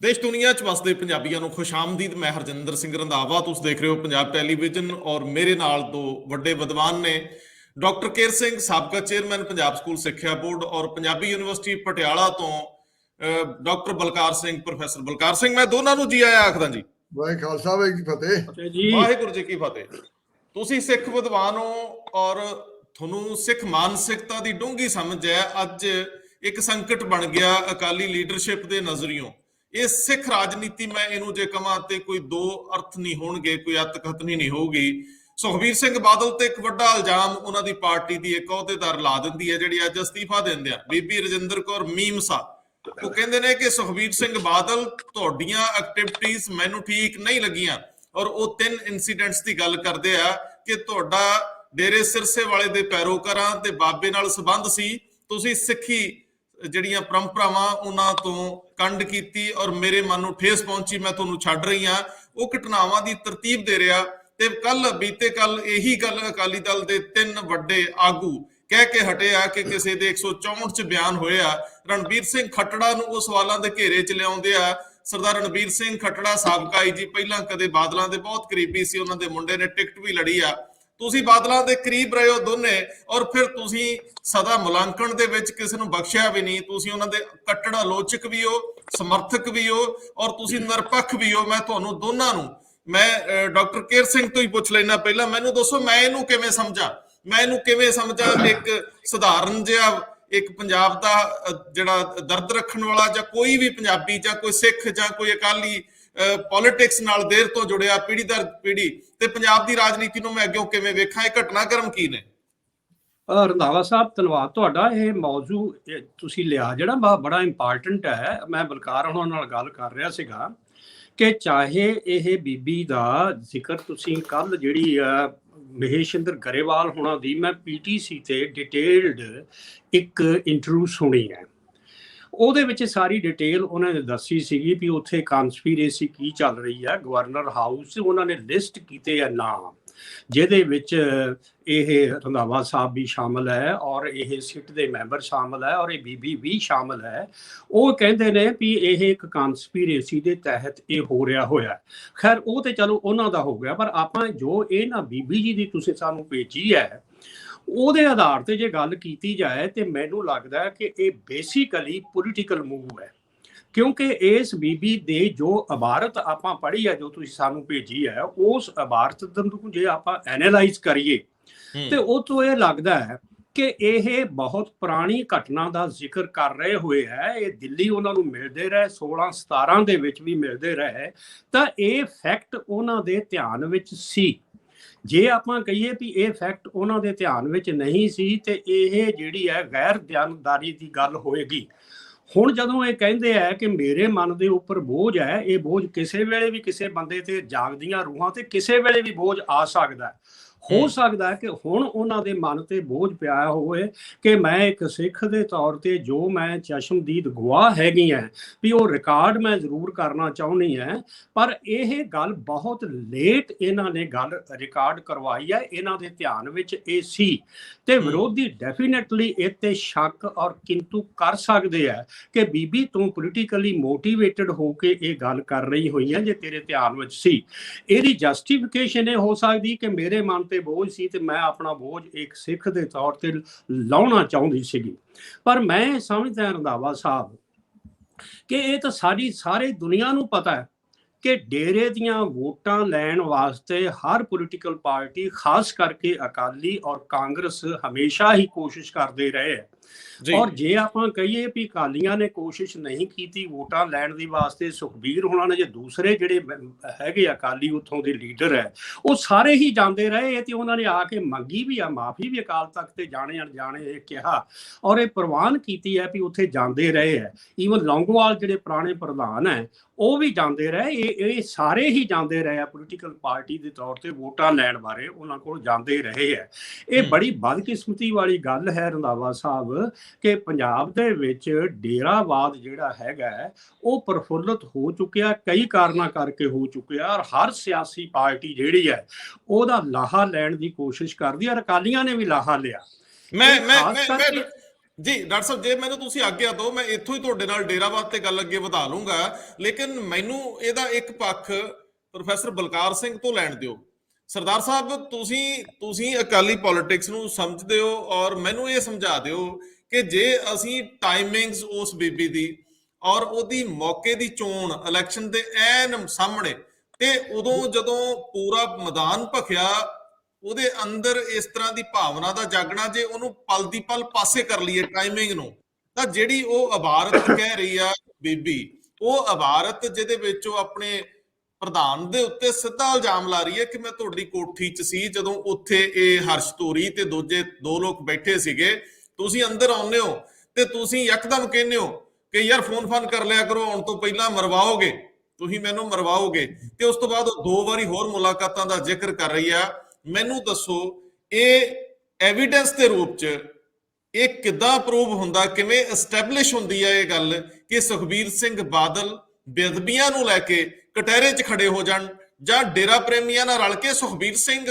देश दुनिया च वसदे पंजाबियों को खुशामदीद। मैं हरजिंदर सिंह रंधावा, तुस देख रहे हो पंजाब टैलीविजन और मेरे नाल दो वड्डे विद्वान ने डॉक्टर केर सिंह, साबका चेयरमैन पंजाब स्कूल सिक्ख्या बोर्ड और पंजाबी यूनिवर्सिटी पटियाला तो डॉक्टर बलकार सिंह, प्रोफैसर बलकार सिंह। मैं दोनों नूं जी आया आखदा जी। वाहे खालसा वाहे की फतेह। वाहिगुरू जी की फतेह। तुसीं सिख विद्वान हो और ਤੁਹਾਨੂੰ ਸਿੱਖ ਮਾਨਸਿਕਤਾ ਦੀ ਡੂੰਘੀ ਸਮਝ ਹੈ। ਅੱਜ ਇੱਕ ਸੰਕਟ ਬਣ ਗਿਆ ਅਕਾਲੀ ਲੀਡਰਸ਼ਿਪ ਦੇ ਨਜ਼ਰੀਓਂ। ਇਹ ਸਿੱਖ ਰਾਜਨੀਤੀ, ਮੈਂ ਇਹਨੂੰ ਜੇ ਕਹਾਂ ਤੇ ਕੋਈ ਦੋ ਅਰਥ ਨਹੀਂ ਹੋਣਗੇ, ਕੋਈ ਅਤਕਥਨੀ ਨਹੀਂ ਹੋਊਗੀ। ਸੁਖਬੀਰ ਸਿੰਘ ਬਾਦਲ ਤੇ ਇੱਕ ਵੱਡਾ ਇਲਜ਼ਾਮ ਉਹਨਾਂ ਦੀ ਪਾਰਟੀ ਦੀ ਇੱਕ ਅਹੁਦੇਦਾਰ ਲਾ ਦਿੰਦੀ ਹੈ, ਜਿਹੜੀ ਅੱਜ ਅਸਤੀਫਾ ਦਿੰਦੇ ਆ, ਬੀਬੀ ਰਜਿੰਦਰ ਕੌਰ ਮੀਮਸਾ। ਉਹ ਕਹਿੰਦੇ ਨੇ ਕਿ ਸੁਖਬੀਰ ਸਿੰਘ ਬਾਦਲ ਤੁਹਾਡੀਆਂ ਐਕਟੀਵਿਟੀਜ਼ ਮੈਨੂੰ ਠੀਕ ਨਹੀਂ ਲੱਗੀਆਂ, ਔਰ ਉਹ 3 ਇਨਸੀਡੈਂਟਸ ਦੀ ਗੱਲ ਕਰਦੇ ਆ ਕਿ ਤੁਹਾਡਾ ਡੇਰੇ ਸਿਰਸੇ ਵਾਲੇ ਦੇ ਪੈਰੋਕਾਰਾਂ ਤੇ ਬਾਬੇ ਨਾਲ ਸੰਬੰਧ ਸੀ, ਤੁਸੀਂ ਸਿੱਖੀ ਜਿਹੜੀਆਂ ਪਰੰਪਰਾਵਾਂ ਉਹਨਾਂ ਤੋਂ ਕੰਡ ਕੀਤੀ ਔਰ ਮੇਰੇ ਮਨ ਨੂੰ ਠੇਸ ਪਹੁੰਚੀ, ਮੈਂ ਤੁਹਾਨੂੰ ਛੱਡ ਰਹੀ ਹਾਂ। ਉਹ ਘਟਨਾਵਾਂ ਦੀ ਤਰਤੀਬ ਦੇ ਰਿਹਾ। ਤੇ ਬੀਤੇ ਕੱਲ ਇਹੀ ਗੱਲ ਅਕਾਲੀ ਦਲ ਦੇ 3 ਵੱਡੇ ਆਗੂ ਕਹਿ ਕੇ ਹਟਿਆ ਕਿ ਕਿਸੇ ਦੇ 164 ਚ ਬਿਆਨ ਹੋਇਆ। ਰਣਬੀਰ ਸਿੰਘ ਖੱਟੜਾ ਨੂੰ ਉਹ ਸਵਾਲਾਂ ਦੇ ਘੇਰੇ ਚ ਲਿਆਉਂਦੇ ਆ। ਸਰਦਾਰ ਰਣਬੀਰ ਸਿੰਘ ਖੱਟੜਾ ਸਾਬਕਾ ਆਈਜੀ, ਪਹਿਲਾਂ ਕਦੇ ਬਾਦਲਾਂ ਦੇ ਬਹੁਤ ਕਰੀਬੀ ਸੀ, ਉਹਨਾਂ ਦੇ ਮੁੰਡੇ ਨੇ ਟਿਕਟ ਵੀ ਲੜੀ ਆ। ਤੁਸੀਂ ਬਾਦਲਾਂ ਦੇ ਕਰੀਬ ਰਹੇ ਹੋ ਦੋਨੇ, ਔਰ ਫਿਰ ਤੁਸੀਂ ਸਦਾ ਮੁਲਾਂਕਣ ਦੇ ਵਿੱਚ ਕਿਸੇ ਨੂੰ ਬਖਸ਼ਿਆ ਵੀ ਨਹੀਂ। ਤੁਸੀਂ ਉਹਨਾਂ ਦੇ ਕੱਟੜ ਆਲੋਚਕ ਵੀ ਹੋ, ਸਮਰਥਕ ਵੀ ਹੋ, ਔਰ ਤੁਸੀਂ ਨਿਰਪੱਖ ਵੀ ਹੋ। ਮੈਂ ਤੁਹਾਨੂੰ ਦੋਨਾਂ ਨੂੰ, ਮੈਂ ਡਾਕਟਰ ਕੇਰ ਸਿੰਘ ਤੋਂ ਹੀ ਪੁੱਛ ਲੈਣਾ। ਪਹਿਲਾਂ ਮੈਨੂੰ ਦੱਸੋ, ਮੈਂ ਇਹਨੂੰ ਕਿਵੇਂ ਸਮਝਾਂ? ਇੱਕ ਸਧਾਰਨ ਜਿਹਾ, ਇੱਕ ਪੰਜਾਬ ਦਾ ਜਿਹੜਾ ਦਰਦ ਰੱਖਣ ਵਾਲਾ, ਜਾਂ ਕੋਈ ਵੀ ਪੰਜਾਬੀ ਜਾਂ ਕੋਈ ਸਿੱਖ ਜਾਂ ਕੋਈ ਅਕਾਲੀ ਪੋਲਿਟਿਕਸ ਨਾਲ ਦੇਰ ਤੋਂ ਜੁੜਿਆ ਪੀੜ੍ਹੀ ਦਰ ਪੀੜ੍ਹੀ, ਤੇ ਪੰਜਾਬ ਦੀ ਰਾਜਨੀਤੀ ਨੂੰ ਮੈਂ ਅੱਗੇ ਕਿਵੇਂ ਵੇਖਾਂ? ਇਹ ਘਟਨਾਕ੍ਰਮ ਕੀ ਨੇ? ਰੰਧਾਵਾ ਸਾਹਿਬ, ਧੰਨਵਾਦ ਤੁਹਾਡਾ। ਇਹ ਮੌਜੂ ਤੁਸੀਂ ਲਿਆ ਜਿਹੜਾ ਬੜਾ ਇੰਪੋਰਟੈਂਟ ਹੈ। ਮੈਂ ਬਲਕਾਰ ਉਹਨਾਂ ਨਾਲ ਗੱਲ ਕਰ ਰਿਹਾ ਸੀਗਾ ਕਿ ਚਾਹੇ ਇਹ ਬੀਬੀ ਦਾ ਜ਼ਿਕਰ ਤੁਸੀਂ ਕੱਲ ਜਿਹੜੀ ਮਹੇਸ਼ਿੰਦਰ ਗਰੇਵਾਲ ਹੋਣਾ ਦੀ, ਮੈਂ ਪੀਟੀਸੀ ਤੇ ਡਿਟੇਲਡ ਇੱਕ ਇੰਟਰਵਿਊ ਸੁਣੀ ਹੈ। ਉਹਦੇ ਵਿੱਚ ਸਾਰੀ ਡਿਟੇਲ ਉਹਨਾਂ ਨੇ ਦੱਸੀ ਸੀਗੀ ਵੀ ਉੱਥੇ ਕਨਸਪੀਰੇਸੀ ਕੀ ਚੱਲ ਰਹੀ ਹੈ। ਗਵਰਨਰ ਹਾਊਸ ਉਹਨਾਂ ਨੇ ਲਿਸਟ ਕੀਤੇ ਆ ਨਾਮ, ਜਿਹਦੇ ਵਿੱਚ ਇਹ ਰੰਧਾਵਾ ਸਾਹਿਬ ਵੀ ਸ਼ਾਮਲ ਹੈ ਔਰ ਇਹ ਸਿੱਟ ਦੇ ਮੈਂਬਰ ਸ਼ਾਮਲ ਹੈ ਔਰ ਇਹ ਬੀਬੀ ਵੀ ਸ਼ਾਮਲ ਹੈ। ਉਹ ਕਹਿੰਦੇ ਨੇ ਵੀ ਇਹ ਇੱਕ ਕਨਸਪੀਰੇਸੀ ਦੇ ਤਹਿਤ ਇਹ ਹੋ ਰਿਹਾ ਹੋਇਆ। ਖੈਰ ਉਹ ਤੇ ਚਲੋ ਉਹਨਾਂ ਦਾ ਹੋ ਗਿਆ, ਪਰ ਆਪਾਂ ਜੋ ਇਹ ਨਾ ਬੀਬੀ ਜੀ ਦੀ ਤੁਸੀਂ ਸਾਨੂੰ ਭੇਜੀ ਹੈ, ਉਹਦੇ ਆਧਾਰ ਤੇ ਜੇ ਗੱਲ ਕੀਤੀ ਜਾਏ ਤੇ ਮੈਨੂੰ ਲੱਗਦਾ ਕਿ ਇਹ ਬੇਸਿਕਲੀ ਪੋਲੀਟੀਕਲ ਮੂਵ ਹੈ। ਕਿਉਂਕਿ ਇਸ ਬੀਬੀ ਦੇ ਜੋ ਇਬਾਰਤ ਆਪਾਂ ਪੜ੍ਹੀ ਹੈ, ਜੋ ਤੁਸੀਂ ਸਾਨੂੰ ਭੇਜੀ ਹੈ, ਉਸ ਇਬਾਰਤ ਨੂੰ ਜੇ ਆਪਾਂ ਐਨਾਲਾਈਜ਼ ਕਰੀਏ ਤੇ ਉਹ ਤੋਂ ਇਹ ਲੱਗਦਾ ਹੈ ਕਿ ਇਹ ਬਹੁਤ ਪੁਰਾਣੀ ਘਟਨਾ ਦਾ ਜ਼ਿਕਰ ਕਰ ਰਹੇ ਹੋਏ ਹੈ। ਇਹ ਦਿੱਲੀ ਉਹਨਾਂ ਨੂੰ ਮਿਲਦੇ ਰਹੇ, 16-17 ਦੇ ਵਿੱਚ ਵੀ ਮਿਲਦੇ ਰਹੇ, ਤਾਂ ਇਹ ਫੈਕਟ ਉਹਨਾਂ ਦੇ ਧਿਆਨ ਵਿੱਚ ਸੀ। ਜੇ ਆਪਾਂ ਕਹੀਏ ਵੀ ਇਹ ਫੈਕਟ ਉਹਨਾਂ ਦੇ ਧਿਆਨ ਵਿੱਚ ਨਹੀਂ ਸੀ ਤੇ ਇਹ ਜਿਹੜੀ ਹੈ ਗੈਰ ਦਿਆਨਦਾਰੀ ਦੀ ਗੱਲ ਹੋਏਗੀ। ਹੁਣ ਜਦੋਂ ਇਹ ਕਹਿੰਦੇ ਆ ਕਿ ਮੇਰੇ ਮਨ ਦੇ ਉੱਪਰ ਬੋਝ ਹੈ, ਇਹ ਬੋਝ ਕਿਸੇ ਵੇਲੇ ਵੀ ਕਿਸੇ ਬੰਦੇ ਤੇ ਜਾਗਦੀਆਂ ਰੂਹਾਂ ਤੇ ਕਿਸੇ ਵੇਲੇ ਵੀ ਬੋਝ ਆ ਸਕਦਾ ਹੈ। ਹੋ ਸਕਦਾ ਹੈ ਕਿ ਹੁਣ ਉਹਨਾਂ ਦੇ ਮਨ ਤੇ ਬੋਝ ਪਿਆ ਹੋਵੇ ਕਿ ਮੈਂ ਇੱਕ ਸਿੱਖ ਦੇ ਤੌਰ ਤੇ ਜੋ ਮੈਂ ਚਸ਼ਮਦੀਦ ਗਵਾਹ ਹੈਗੀ ਹੈ ਵੀ ਉਹ ਰਿਕਾਰਡ ਮੈਂ ਜ਼ਰੂਰ ਕਰਨਾ ਚਾਹੁੰਦੀ ਹੈ, ਪਰ ਇਹ ਗੱਲ ਬਹੁਤ ਲੇਟ ਇਹਨਾਂ ਨੇ ਗੱਲ ਰਿਕਾਰਡ ਕਰਵਾਈ ਹੈ। ਇਹਨਾਂ ਦੇ ਧਿਆਨ ਵਿੱਚ ਇਹ ਸੀ ਤੇ ਵਿਰੋਧੀ ਡੈਫੀਨੇਟਲੀ ਇਹ ਤੇ ਸ਼ੱਕ ਔਰ ਕਿੰਤੂ ਕਰ ਸਕਦੇ ਆ ਕਿ ਬੀਬੀ ਤੂੰ ਪੋਲੀਟੀਕਲੀ ਮੋਟੀਵੇਟਡ ਹੋ ਕੇ ਇਹ ਗੱਲ ਕਰ ਰਹੀ ਹੋਈ ਹੈ। ਜੇ ਤੇਰੇ ਧਿਆਨ ਵਿੱਚ ਸੀ, ਇਹਦੀ ਜਸਟੀਫਿਕੇਸ਼ਨ ਇਹ ਹੋ ਸਕਦੀ ਕਿ ਮੇਰੇ ਮਨ ਤੇ ਬੋਝ ਸੀ ਤੇ ਮੈਂ ਆਪਣਾ ਬੋਝ ਇੱਕ ਸਿੱਖ ਦੇ ਤੌਰ ਤੇ ਲਾਉਣਾ ਚਾਹੁੰਦੀ ਸੀਗੀ। ਪਰ ਮੈਂ ਸਮਝਦਾ ਰੰਧਾਵਾ ਸਾਹਿਬ ਕਿ ਇਹ ਤਾਂ ਸਾਰੀ ਦੁਨੀਆ ਨੂੰ ਪਤਾ ਹੈ ਕਿ ਡੇਰੇ ਦੀਆਂ ਵੋਟਾਂ ਲੈਣ ਵਾਸਤੇ ਹਰ ਪੋਲੀਟੀਕਲ ਪਾਰਟੀ, ਖਾਸ ਕਰਕੇ ਅਕਾਲੀ ਔਰ ਕਾਂਗਰਸ, ਹਮੇਸ਼ਾ ਹੀ ਕੋਸ਼ਿਸ਼ ਕਰਦੇ ਰਹੇ ਹੈ। ਔਰ ਜੇ ਆਪਾਂ ਕਹੀਏ ਵੀ ਅਕਾਲੀਆਂ ਨੇ ਕੋਸ਼ਿਸ਼ ਨਹੀਂ ਕੀਤੀ ਵੋਟਾਂ ਲੈਣ ਦੀ ਵਾਸਤੇ, ਸੁਖਬੀਰ ਹੋਣਾ ਨੇ, ਜੇ ਦੂਸਰੇ ਜਿਹੜੇ ਹੈਗੇ ਅਕਾਲੀ ਉੱਥੋਂ ਦੇ ਲੀਡਰ ਹੈ, ਉਹ ਸਾਰੇ ਹੀ ਜਾਂਦੇ ਰਹੇ ਤੇ ਉਹਨਾਂ ਨੇ ਆ ਕੇ ਮੰਗੀ ਵੀ ਆ ਮਾਫੀ ਵੀ ਅਕਾਲ ਤਖਤ ਤੇ ਜਾਣੇ ਅਣਜਾਣੇ ਇਹ ਕਿਹਾ ਔਰ ਇਹ ਪ੍ਰਵਾਨ ਕੀਤੀ ਹੈ ਵੀ ਉੱਥੇ ਜਾਂਦੇ ਰਹੇ ਹੈ। ਈਵਨ ਲੌਂਗੋਵਾਲ ਜਿਹੜੇ ਪੁਰਾਣੇ ਪ੍ਰਧਾਨ ਹੈ ਉਹ ਵੀ ਜਾਂਦੇ ਰਹੇ। ਇਹ ਸਾਰੇ ਹੀ ਜਾਂਦੇ ਰਹੇ ਆ ਪੋਲੀਟੀਕਲ ਪਾਰਟੀ ਦੇ ਤੌਰ ਤੇ ਵੋਟਾਂ ਲੈਣ ਬਾਰੇ, ਉਹਨਾਂ ਕੋਲ ਜਾਂਦੇ ਰਹੇ ਹੈ। ਇਹ ਬੜੀ ਬਦਕਿਸਮਤੀ ਵਾਲੀ ਗੱਲ ਹੈ ਰੰਧਾਵਾ ਸਾਹਿਬ ਕਿ ਪੰਜਾਬ ਦੇ ਵਿੱਚ ਡੇਰਾਵਾਦ ਜਿਹੜਾ ਹੈਗਾ ਉਹ ਪ੍ਰਫੁੱਲਤ ਹੋ ਚੁੱਕਿਆ, ਕਈ ਕਾਰਨਾਂ ਕਰਕੇ ਹੋ ਚੁੱਕਿਆ, ਔਰ ਹਰ ਸਿਆਸੀ ਪਾਰਟੀ ਜਿਹੜੀ ਹੈ ਉਹਦਾ ਲਾਹਾ ਲੈਣ ਦੀ ਕੋਸ਼ਿਸ਼ ਕਰਦੀ ਹੈ। ਅਕਾਲੀਆਂ ਨੇ ਵੀ ਲਾਹਾ ਲਿਆ। ਜੀ ਡਾਕਟਰ ਸਾਹਿਬ, ਜੇ ਮੈਨੂੰ ਤੁਸੀਂ ਆਗਿਆ ਦਿਓ ਮੈਂ ਇੱਥੋਂ ਹੀ ਤੁਹਾਡੇ ਨਾਲ ਡੇਰਾਵਾਦ ਤੇ ਗੱਲ ਅੱਗੇ ਵਧਾ ਲੂੰਗਾ, ਲੇਕਿਨ ਮੈਨੂੰ ਇਹਦਾ ਇੱਕ ਪੱਖ ਪ੍ਰੋਫੈਸਰ ਬਲਕਾਰ ਸਿੰਘ ਤੋਂ ਲੈਣ ਦਿਓ। ਸਰਦਾਰ ਸਾਹਿਬ, ਤੁਸੀਂ ਅਕਾਲੀ ਪੋਲਿਟਿਕਸ ਨੂੰ ਸਮਝਦੇ ਹੋ ਔਰ ਮੈਨੂੰ ਇਹ ਸਮਝਾ ਦਿਓ ਕਿ ਜੇ ਅਸੀਂ ਟਾਈਮਿੰਗਸ ਉਸ ਬੀਬੀ ਦੀ ਔਰ ਉਹਦੀ ਮੌਕੇ ਦੀ ਚੋਣ ਇਲੈਕਸ਼ਨ ਦੇ ਐਨ ਸਾਹਮਣੇ, ਤੇ ਉਦੋਂ ਜਦੋਂ ਪੂਰਾ ਮੈਦਾਨ ਭਖਿਆ ਉਹਦੇ ਅੰਦਰ ਇਸ ਤਰ੍ਹਾਂ ਦੀ ਭਾਵਨਾ ਦਾ ਜਾਗਣਾ, ਜੇ ਉਹਨੂੰ ਪਲ ਦੀ ਪਲ ਪਾਸੇ ਕਰ ਲਈਏ ਟਾਈਮਿੰਗ ਨੂੰ, ਤਾਂ ਜਿਹੜੀ ਉਹ ਇਬਾਰਤ ਕਹਿ ਰਹੀ ਆ ਬੀਬੀ, ਉਹ ਇਬਾਰਤ ਜਿਹਦੇ ਵਿੱਚ ਉਹ ਆਪਣੇ ਪ੍ਰਧਾਨ ਦੇ ਉੱਤੇ ਸਿੱਧਾ ਇਲਜ਼ਾਮ ਲਾ ਰਹੀ ਹੈ ਕਿ ਮੈਂ ਤੁਹਾਡੀ ਕੋਠੀ 'ਚ ਸੀ ਜਦੋਂ ਉੱਥੇ ਇਹ ਹਰਸ਼ ਧੂਰੀ ਤੇ ਦੂਜੇ ਦੋ ਲੋਕ ਬੈਠੇ ਸੀਗੇ, ਤੁਸੀਂ ਅੰਦਰ ਆਉਂਦੇ ਹੋ ਤੇ ਤੁਸੀਂ ਯਕਦਮ ਕਹਿੰਦੇ ਹੋ ਕਿ ਯਾਰ ਫੋਨ ਕਰ ਲਿਆ ਕਰੋ, ਆਉਣ ਤੋਂ ਪਹਿਲਾਂ ਮਰਵਾਓਗੇ, ਤੁਸੀਂ ਮੈਨੂੰ ਮਰਵਾਓਗੇ। ਤੇ ਉਸ ਤੋਂ ਬਾਅਦ ਉਹ 2 ਵਾਰੀ ਹੋਰ ਮੁਲਾਕਾਤਾਂ ਦਾ ਜ਼ਿਕਰ ਕਰ ਰਹੀ ਆ। ਮੈਨੂੰ ਦੱਸੋ, ਇਹ ਐਵੀਡੈਂਸ ਦੇ ਰੂਪ 'ਚ ਇਹ ਕਿੱਦਾਂ ਪ੍ਰੂਵ ਹੁੰਦਾ, ਕਿਵੇਂ ਐਸਟੈਬਲਿਸ਼ ਹੁੰਦੀ ਹੈ ਇਹ ਗੱਲ ਕਿ ਸੁਖਬੀਰ ਸਿੰਘ ਬਾਦਲ ਬੇਅਦਬੀਆਂ ਨੂੰ ਲੈ ਕੇ ਕਟਹਿਰੇ 'ਚ ਖੜੇ ਹੋ ਜਾਣ, ਜਾਂ ਡੇਰਾ ਪ੍ਰੇਮੀਆਂ ਨਾਲ ਰਲ ਕੇ ਸੁਖਬੀਰ ਸਿੰਘ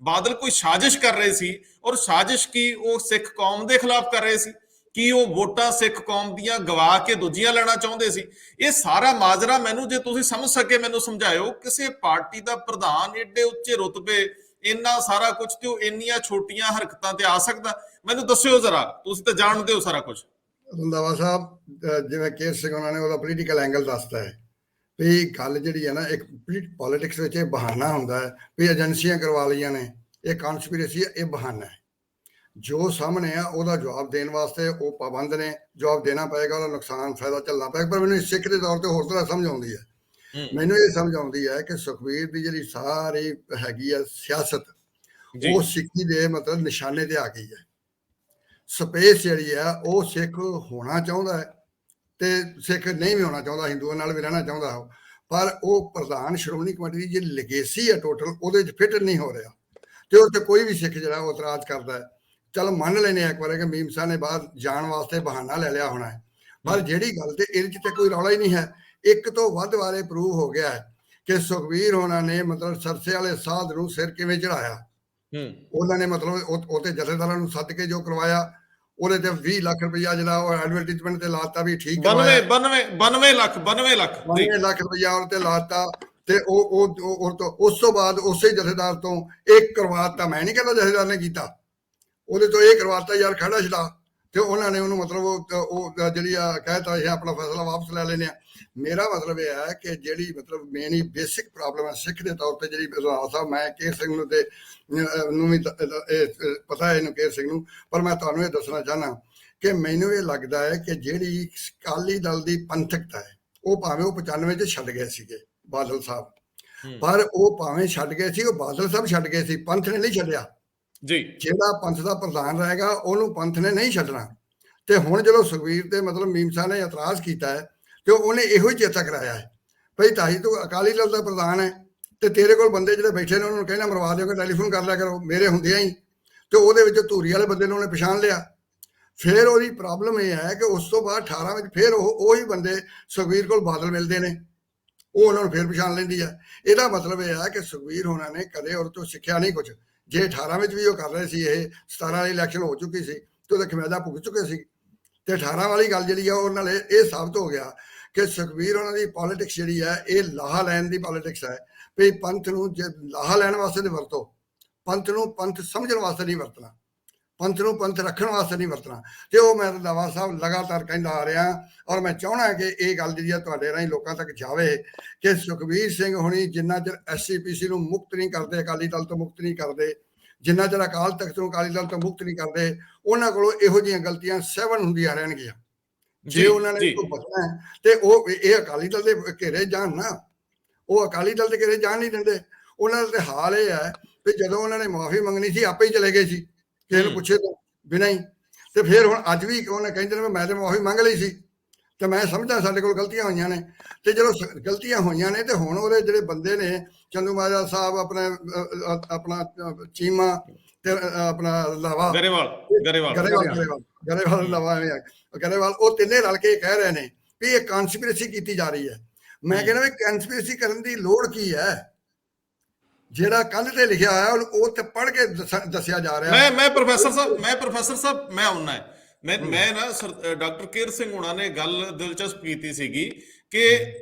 ਬਾਦਲ ਕੋਈ ਸਾਜ਼ਿਸ਼ ਕਰ ਰਹੇ ਸੀ, ਔਰ ਸਾਜ਼ਿਸ਼ ਕੀ ਉਹ ਸਿੱਖ ਕੌਮ ਦੇ ਖਿਲਾਫ ਕਰ ਰਹੇ ਸੀ, ਕੀ ਉਹ ਵੋਟਾਂ ਸਿੱਖ ਕੌਮ ਦੀਆਂ ਗਵਾ ਕੇ ਦੂਜੀਆਂ ਲੈਣਾ ਚਾਹੁੰਦੇ ਸੀ? ਇਹ ਸਾਰਾ ਮਾਜਰਾ ਮੈਨੂੰ ਜੇ ਤੁਸੀਂ ਸਮਝ ਸਕੇ ਮੈਨੂੰ ਸਮਝਾਇਓ। ਕਿਸੇ ਪਾਰਟੀ ਦਾ ਪ੍ਰਧਾਨ ਏਡੇ ਉੱਚੇ ਰੁਤਬੇ, ਇੰਨਾ ਸਾਰਾ ਕੁਝ ਤੇ ਉਹ ਇੰਨੀਆਂ ਛੋਟੀਆਂ ਹਰਕਤਾਂ ਤੇ ਆ ਸਕਦਾ? ਮੈਨੂੰ ਦੱਸਿਓ ਜ਼ਰਾ, ਤੁਸੀਂ ਤਾਂ ਜਾਣਦੇ ਹੋ ਸਾਰਾ ਕੁਝ। ਰੰਧਾਵਾ ਸਾਹਿਬ, ਜਿਵੇਂ ਕੇਰ ਸਿੰਘ ਉਹਨਾਂ ਨੇ ਉਹਦਾ ਪੋਲੀਟੀਕਲ ਐਂਗਲ ਦੱਸਦਾ ਹੈ ਵੀ ਗੱਲ ਜਿਹੜੀ ਹੈ ਨਾ, ਇੱਕ ਪੋਲੀਟਿਕਸ ਵਿੱਚ ਇਹ ਬਹਾਨਾ ਹੁੰਦਾ ਹੈ ਵੀ ਏਜੰਸੀਆਂ ਕਰਵਾ ਲਈਆਂ ਨੇ, ਇਹ ਕਨਸਪੀਰੇਸੀ ਹੈ, ਇਹ ਬਹਾਨਾ ਹੈ। ਜੋ ਸਾਹਮਣੇ ਆ ਉਹਦਾ ਜਵਾਬ ਦੇਣ ਵਾਸਤੇ ਉਹ ਪਾਬੰਦ ਨੇ, ਜਵਾਬ ਦੇਣਾ ਪਏਗਾ, ਉਹਦਾ ਨੁਕਸਾਨ ਫਾਇਦਾ ਚੱਲਣਾ ਪਏਗਾ। ਪਰ ਮੈਨੂੰ ਸਿੱਖ ਦੇ ਤੌਰ ਤੇ ਹੋਰ ਤਰ੍ਹਾਂ ਸਮਝ ਆਉਂਦੀ ਹੈ, ਮੈਨੂੰ ਇਹ ਸਮਝ ਆਉਂਦੀ ਹੈ ਕਿ ਸੁਖਬੀਰ ਦੀ ਜਿਹੜੀ ਸਾਰੀ ਹੈਗੀ ਆ ਸਿਆਸਤ, ਉਹ ਸਿੱਖੀ ਦੇ ਮਤਲਬ ਨਿਸ਼ਾਨੇ ਤੇ ਆ ਗਈ ਹੈ। ਸਪੇਸ ਜਿਹੜੀ ਆ ਉਹ ਸਿੱਖ ਹੋਣਾ ਚਾਹੁੰਦਾ ਹੈ ਤੇ ਸਿੱਖ ਨਹੀਂ ਵੀ ਹੋਣਾ ਚਾਹੁੰਦਾ, ਹਿੰਦੂਆਂ ਨਾਲ ਵੀ ਰਹਿਣਾ ਚਾਹੁੰਦਾ ਉਹ, ਪਰ ਉਹ ਪ੍ਰਧਾਨ ਸ਼੍ਰੋਮਣੀ ਕਮੇਟੀ ਦੀ ਜਿਹੜੀ ਲੈਗੇਸੀ ਹੈ ਟੋਟਲ, ਉਹਦੇ 'ਚ ਫਿੱਟ ਨਹੀਂ ਹੋ ਰਿਹਾ ਤੇ ਉਹ ਤੇ ਕੋਈ ਵੀ ਸਿੱਖ ਜਿਹੜਾ ਉਹ ਇਤਰਾਜ਼ ਕਰਦਾ ਹੈ। ਚਲ ਮੰਨ ਲੈਨੇ ਇੱਕ ਵਾਰ ਕਿ ਮੀਮਸਾ ਨੇ ਬਾਹਰ ਜਾਣ ਵਾਸਤੇ ਬਹਾਨਾ ਲੈ ਲਿਆ ਹੋਣਾ ਹੈ, ਪਰ ਜਿਹੜੀ ਗੱਲ ਤੇ ਇਹਦੇ 'ਚ ਤੇ ਕੋਈ ਰੌਲਾ ਹੀ ਨਹੀਂ ਹੈ। ਇੱਕ ਤੋਂ ਵੱਧ ਵਾਰੇ ਪ੍ਰੂਵ ਹੋ ਗਿਆ ਹੈ ਕਿ ਸੁਖਬੀਰ ਹੋਣਾ ਨੇ ਮਤਲਬ ਸਰਸੇ ਵਾਲੇ ਸਾਧ ਨੂੰ ਸਿਰ ਕਿਵੇਂ ਚੜਾਇਆ। ਉਹਨਾਂ ਨੇ ਮਤਲਬ ਉਹ ਤੇ ਜਥੇਦਾਰਾਂ ਨੂੰ ਸੱਦ ਕੇ ਜੋ ਕਰਵਾਇਆ, ਉਹਦੇ ਤੇ 20 ਲੱਖ ਰੁਪਇਆ ਜਿਹੜਾ ਉਹ ਐਡਵਰਟਾਈਜ਼ਮੈਂਟ ਤੇ ਲਾਤਾ ਵੀ ਠੀਕ 92 ਲੱਖ ਰੁਪਇਆ ਉਹਦੇ ਤੇ ਲਾਤਾ। ਤੇ ਉਸ ਤੋਂ ਬਾਅਦ ਉਸੇ ਜਥੇਦਾਰ ਤੋਂ ਇੱਕ ਕਰਵਾਤਾ, ਮੈਂ ਨਹੀਂ ਕਹਿੰਦਾ ਜਥੇਦਾਰ ਨੇ ਕੀਤਾ, ਉਹਦੇ ਤੋਂ ਇਹ ਕਰਵਾਤਾ ਯਾਰ ਖੜਾ ਛਡਾ, ਤੇ ਉਹਨਾਂ ਨੇ ਉਹਨੂੰ ਮਤਲਬ ਉਹ ਜਿਹੜੀ ਆ ਕਹਿਤਾ ਇਹ ਆਪਣਾ ਫੈਸਲਾ ਵਾਪਸ ਲੈ ਲੈਣੇ ਆ। ਮੇਰਾ ਮਤਲਬ ਇਹ ਹੈ ਕਿ ਜਿਹੜੀ ਮਤਲਬ ਮੇਨ ਹੀ ਬੇਸਿਕ ਪ੍ਰੋਬਲਮ ਹੈ ਸਿੱਖ ਦੇ ਤੌਰ ਤੇ, ਜਿਹੜੀ ਸਾਹਿਬ ਮੈਂ ਕੇਰ ਸਿੰਘ ਨੂੰ ਤੇ ਨੂੰ ਵੀ ਪਤਾ ਹੈ ਇਹਨੂੰ ਕੇਰ ਸਿੰਘ ਨੂੰ, ਪਰ ਮੈਂ ਤੁਹਾਨੂੰ ਇਹ ਦੱਸਣਾ ਚਾਹੁੰਦਾ ਕਿ ਮੈਨੂੰ ਇਹ ਲੱਗਦਾ ਹੈ ਕਿ ਜਿਹੜੀ ਅਕਾਲੀ ਦਲ ਦੀ ਪੰਥਕਤਾ ਹੈ, ਉਹ ਭਾਵੇਂ ਉਹ 95 'ਚ ਛੱਡ ਗਏ ਸੀਗੇ ਬਾਦਲ ਸਾਹਿਬ, ਪਰ ਉਹ ਭਾਵੇਂ ਛੱਡ ਗਏ ਸੀ, ਉਹ ਬਾਦਲ ਸਾਹਿਬ ਛੱਡ ਗਏ ਸੀ, ਪੰਥ ਨੇ ਨਹੀਂ ਛੱਡਿਆ ਜੀ। ਜਿਹੜਾ ਪੰਥ ਦਾ ਪ੍ਰਧਾਨ ਰਹੇਗਾ ਉਹਨੂੰ ਪੰਥ ਨੇ ਨਹੀਂ ਛੱਡਣਾ। ਤੇ ਹੁਣ ਜਦੋਂ ਸੁਖਬੀਰ ਤੇ ਮਤਲਬ ਮੀਮਸਾ ਨੇ ਇਤਰਾਜ਼ ਕੀਤਾ ਹੈ ਤੇ ਉਹਨੇ ਇਹੋ ਹੀ ਚੇਤਾ ਕਰਾਇਆ ਹੈ ਭਈ ਤਾਈ ਤੂੰ ਅਕਾਲੀ ਦਲ ਦਾ ਪ੍ਰਧਾਨ ਹੈ ਤੇ ਤੇਰੇ ਕੋਲ ਬੰਦੇ ਜਿਹੜੇ ਬੈਠੇ ਨੇ ਉਹਨਾਂ ਨੂੰ ਕਹਿਣਾ ਮਰਵਾ ਦਿਓ, ਟੈਲੀਫੋਨ ਕਰ ਲਿਆ ਕਰੋ ਮੇਰੇ ਹੁੰਦਿਆਂ ਹੀ। ਤੇ ਉਹਦੇ ਵਿੱਚ ਧੂਰੀ ਵਾਲੇ ਬੰਦੇ ਨੂੰ ਉਹਨੇ ਪਛਾਣ ਲਿਆ। ਫਿਰ ਉਹਦੀ ਪ੍ਰੋਬਲਮ ਇਹ ਹੈ ਕਿ ਉਸ ਤੋਂ ਬਾਅਦ 18 ਵਿੱਚ ਫਿਰ ਉਹੀ ਬੰਦੇ ਸੁਖਬੀਰ ਕੋਲ ਬਾਦਲ ਮਿਲਦੇ ਨੇ, ਉਹ ਉਹਨਾਂ ਨੂੰ ਫਿਰ ਪਛਾਣ ਲੈਂਦੀ ਹੈ। ਇਹਦਾ ਮਤਲਬ ਇਹ ਹੈ ਕਿ ਸੁਖਬੀਰ ਹੋਣਾ ਨੇ ਕਦੇ ਉਹਦੇ ਤੋਂ ਸਿੱਖਿਆ ਨਹੀਂ ਕੁਝ। ਜੇ 18 ਵਿੱਚ ਵੀ ਉਹ ਕਰ ਰਹੇ ਸੀ, ਇਹ 17 ਵਾਲੀ ਇਲੈਕਸ਼ਨ ਹੋ ਚੁੱਕੀ ਸੀ ਤੇ ਉਹਦਾ ਖਮਿਆਜ਼ਾ ਭੁਗਤ ਚੁੱਕੇ ਸੀ, ਤੇ 18 ਵਾਲੀ ਗੱਲ ਜਿਹੜੀ ਆ ਉਹ ਨਾਲ ਇਹ ਸਾਬਤ ਹੋ ਗਿਆ ਕਿ ਸੁਖਬੀਰ ਉਹਨਾਂ ਦੀ ਪੋਲਿਟਿਕਸ ਜਿਹੜੀ ਹੈ ਇਹ ਲਾਹਾ ਲੈਣ ਦੀ ਪੋਲਿਟਿਕਸ ਹੈ। ਵੀ ਪੰਥ ਨੂੰ ਜੇ ਲਾਹਾ ਲੈਣ ਵਾਸਤੇ ਨਹੀਂ ਵਰਤੋ, ਪੰਥ ਨੂੰ ਪੰਥ ਸਮਝਣ ਵਾਸਤੇ ਨਹੀਂ ਵਰਤਣਾ, ਪੰਥ ਨੂੰ ਪੰਥ ਰੱਖਣ ਵਾਸਤੇ ਨਹੀਂ ਵਰਤਣਾ। ਤੇ ਉਹ ਮੈਂ ਰੰਧਾਵਾ ਸਾਹਿਬ ਲਗਾਤਾਰ ਕਹਿੰਦਾ ਆ ਰਿਹਾ, ਔਰ ਮੈਂ ਚਾਹੁੰਦਾ ਕਿ ਇਹ ਗੱਲ ਜਿਹੜੀ ਆ ਤੁਹਾਡੇ ਰਾਹੀਂ ਲੋਕਾਂ ਤੱਕ ਜਾਵੇ ਕਿ ਸੁਖਬੀਰ ਸਿੰਘ ਹੁਣੀ ਜਿੰਨਾ ਚਿਰ SCPC ਨੂੰ ਮੁਕਤ ਨਹੀਂ ਕਰਦੇ, ਅਕਾਲੀ ਦਲ ਤੋਂ ਮੁਕਤ ਨਹੀਂ ਕਰਦੇ, ਜਿੰਨਾ ਚਿਰ ਅਕਾਲ ਤਖਤ ਨੂੰ ਅਕਾਲੀ ਦਲ ਤੋਂ ਮੁਕਤ ਨਹੀਂ ਕਰਦੇ, ਉਹਨਾਂ ਕੋਲੋਂ ਇਹੋ ਜਿਹੀਆਂ ਗਲਤੀਆਂ 7 ਹੁੰਦੀਆਂ ਰਹਿਣਗੀਆਂ। ਜੇ ਉਹਨਾਂ ਨੇ ਕੋਈ ਬਚਣਾ ਹੈ ਤੇ ਉਹ ਇਹ ਅਕਾਲੀ ਦਲ ਦੇ ਘੇਰੇ ਜਾਣ ਨਾ, ਉਹ ਅਕਾਲੀ ਦਲ ਦੇ ਘੇਰੇ ਜਾਣ ਨਹੀਂ ਦਿੰਦੇ। ਉਹਨਾਂ ਦਾ ਹਾਲ ਇਹ ਹੈ ਵੀ ਜਦੋਂ ਉਹਨਾਂ ਨੇ ਮਾਫੀ ਮੰਗਣੀ ਸੀ ਆਪੇ ਹੀ ਚਲੇ ਗਏ ਸੀ ਕਿਸੇ ਨੂੰ ਪੁੱਛੇ ਤੋਂ ਬਿਨਾਂ ਹੀ। ਤੇ ਫਿਰ ਹੁਣ ਅੱਜ ਵੀ ਉਹਨੇ ਕਹਿੰਦੇ ਨੇ ਮੈਂ ਤੇ ਮਾਫੀ ਮੰਗ ਲਈ ਸੀ, ਤੇ ਮੈਂ ਸਮਝਦਾ ਸਾਡੇ ਕੋਲ ਗਲਤੀਆਂ ਹੋਈਆਂ ਨੇ। ਤੇ ਜਦੋਂ ਗਲਤੀਆਂ ਹੋਈਆਂ ਨੇ ਤੇ ਹੁਣ ਉਹਦੇ ਜਿਹੜੇ ਬੰਦੇ ਨੇ ਚੰਦੂ ਮਾਜਰਾ ਸਾਹਿਬ, ਆਪਣਾ ਚੀਮਾ ਤੇ ਆਪਣਾ ਲਾਵਾ ਗਰੇਵਾਲ, ਉਹ ਤਿੰਨੇ ਰਲ ਕੇ ਕਹਿ ਰਹੇ ਨੇ ਵੀ ਇਹ ਕਨਸਪੀਰੇਸੀ ਕੀਤੀ ਜਾ ਰਹੀ ਹੈ। ਮੈਂ ਕਹਿੰਦਾ ਵੀ ਕਨਸਪੀਰੇਸੀ ਕਰਨ ਦੀ ਲੋੜ ਕੀ ਹੈ? ਜਿਹੜਾ ਕੰਧ ਤੇ ਲਿਖਿਆ ਹੋਇਆ ਉਹ ਤੇ ਪੜ੍ਹ ਕੇ ਦੱਸਿਆ ਜਾ ਰਿਹਾ। ਮੈਂ ਪ੍ਰੋਫੈਸਰ ਸਾਹਿਬ ਮੈਂ ਆਉਣਾ ਹੈ। ਮੈਂ ਨਾ ਡਾਕਟਰ ਕੇਰ ਸਿੰਘ ਹੁਣਾਂ ਨੇ ਗੱਲ ਦਿਲਚਸਪ ਕੀਤੀ ਸੀਗੀ ਕਿ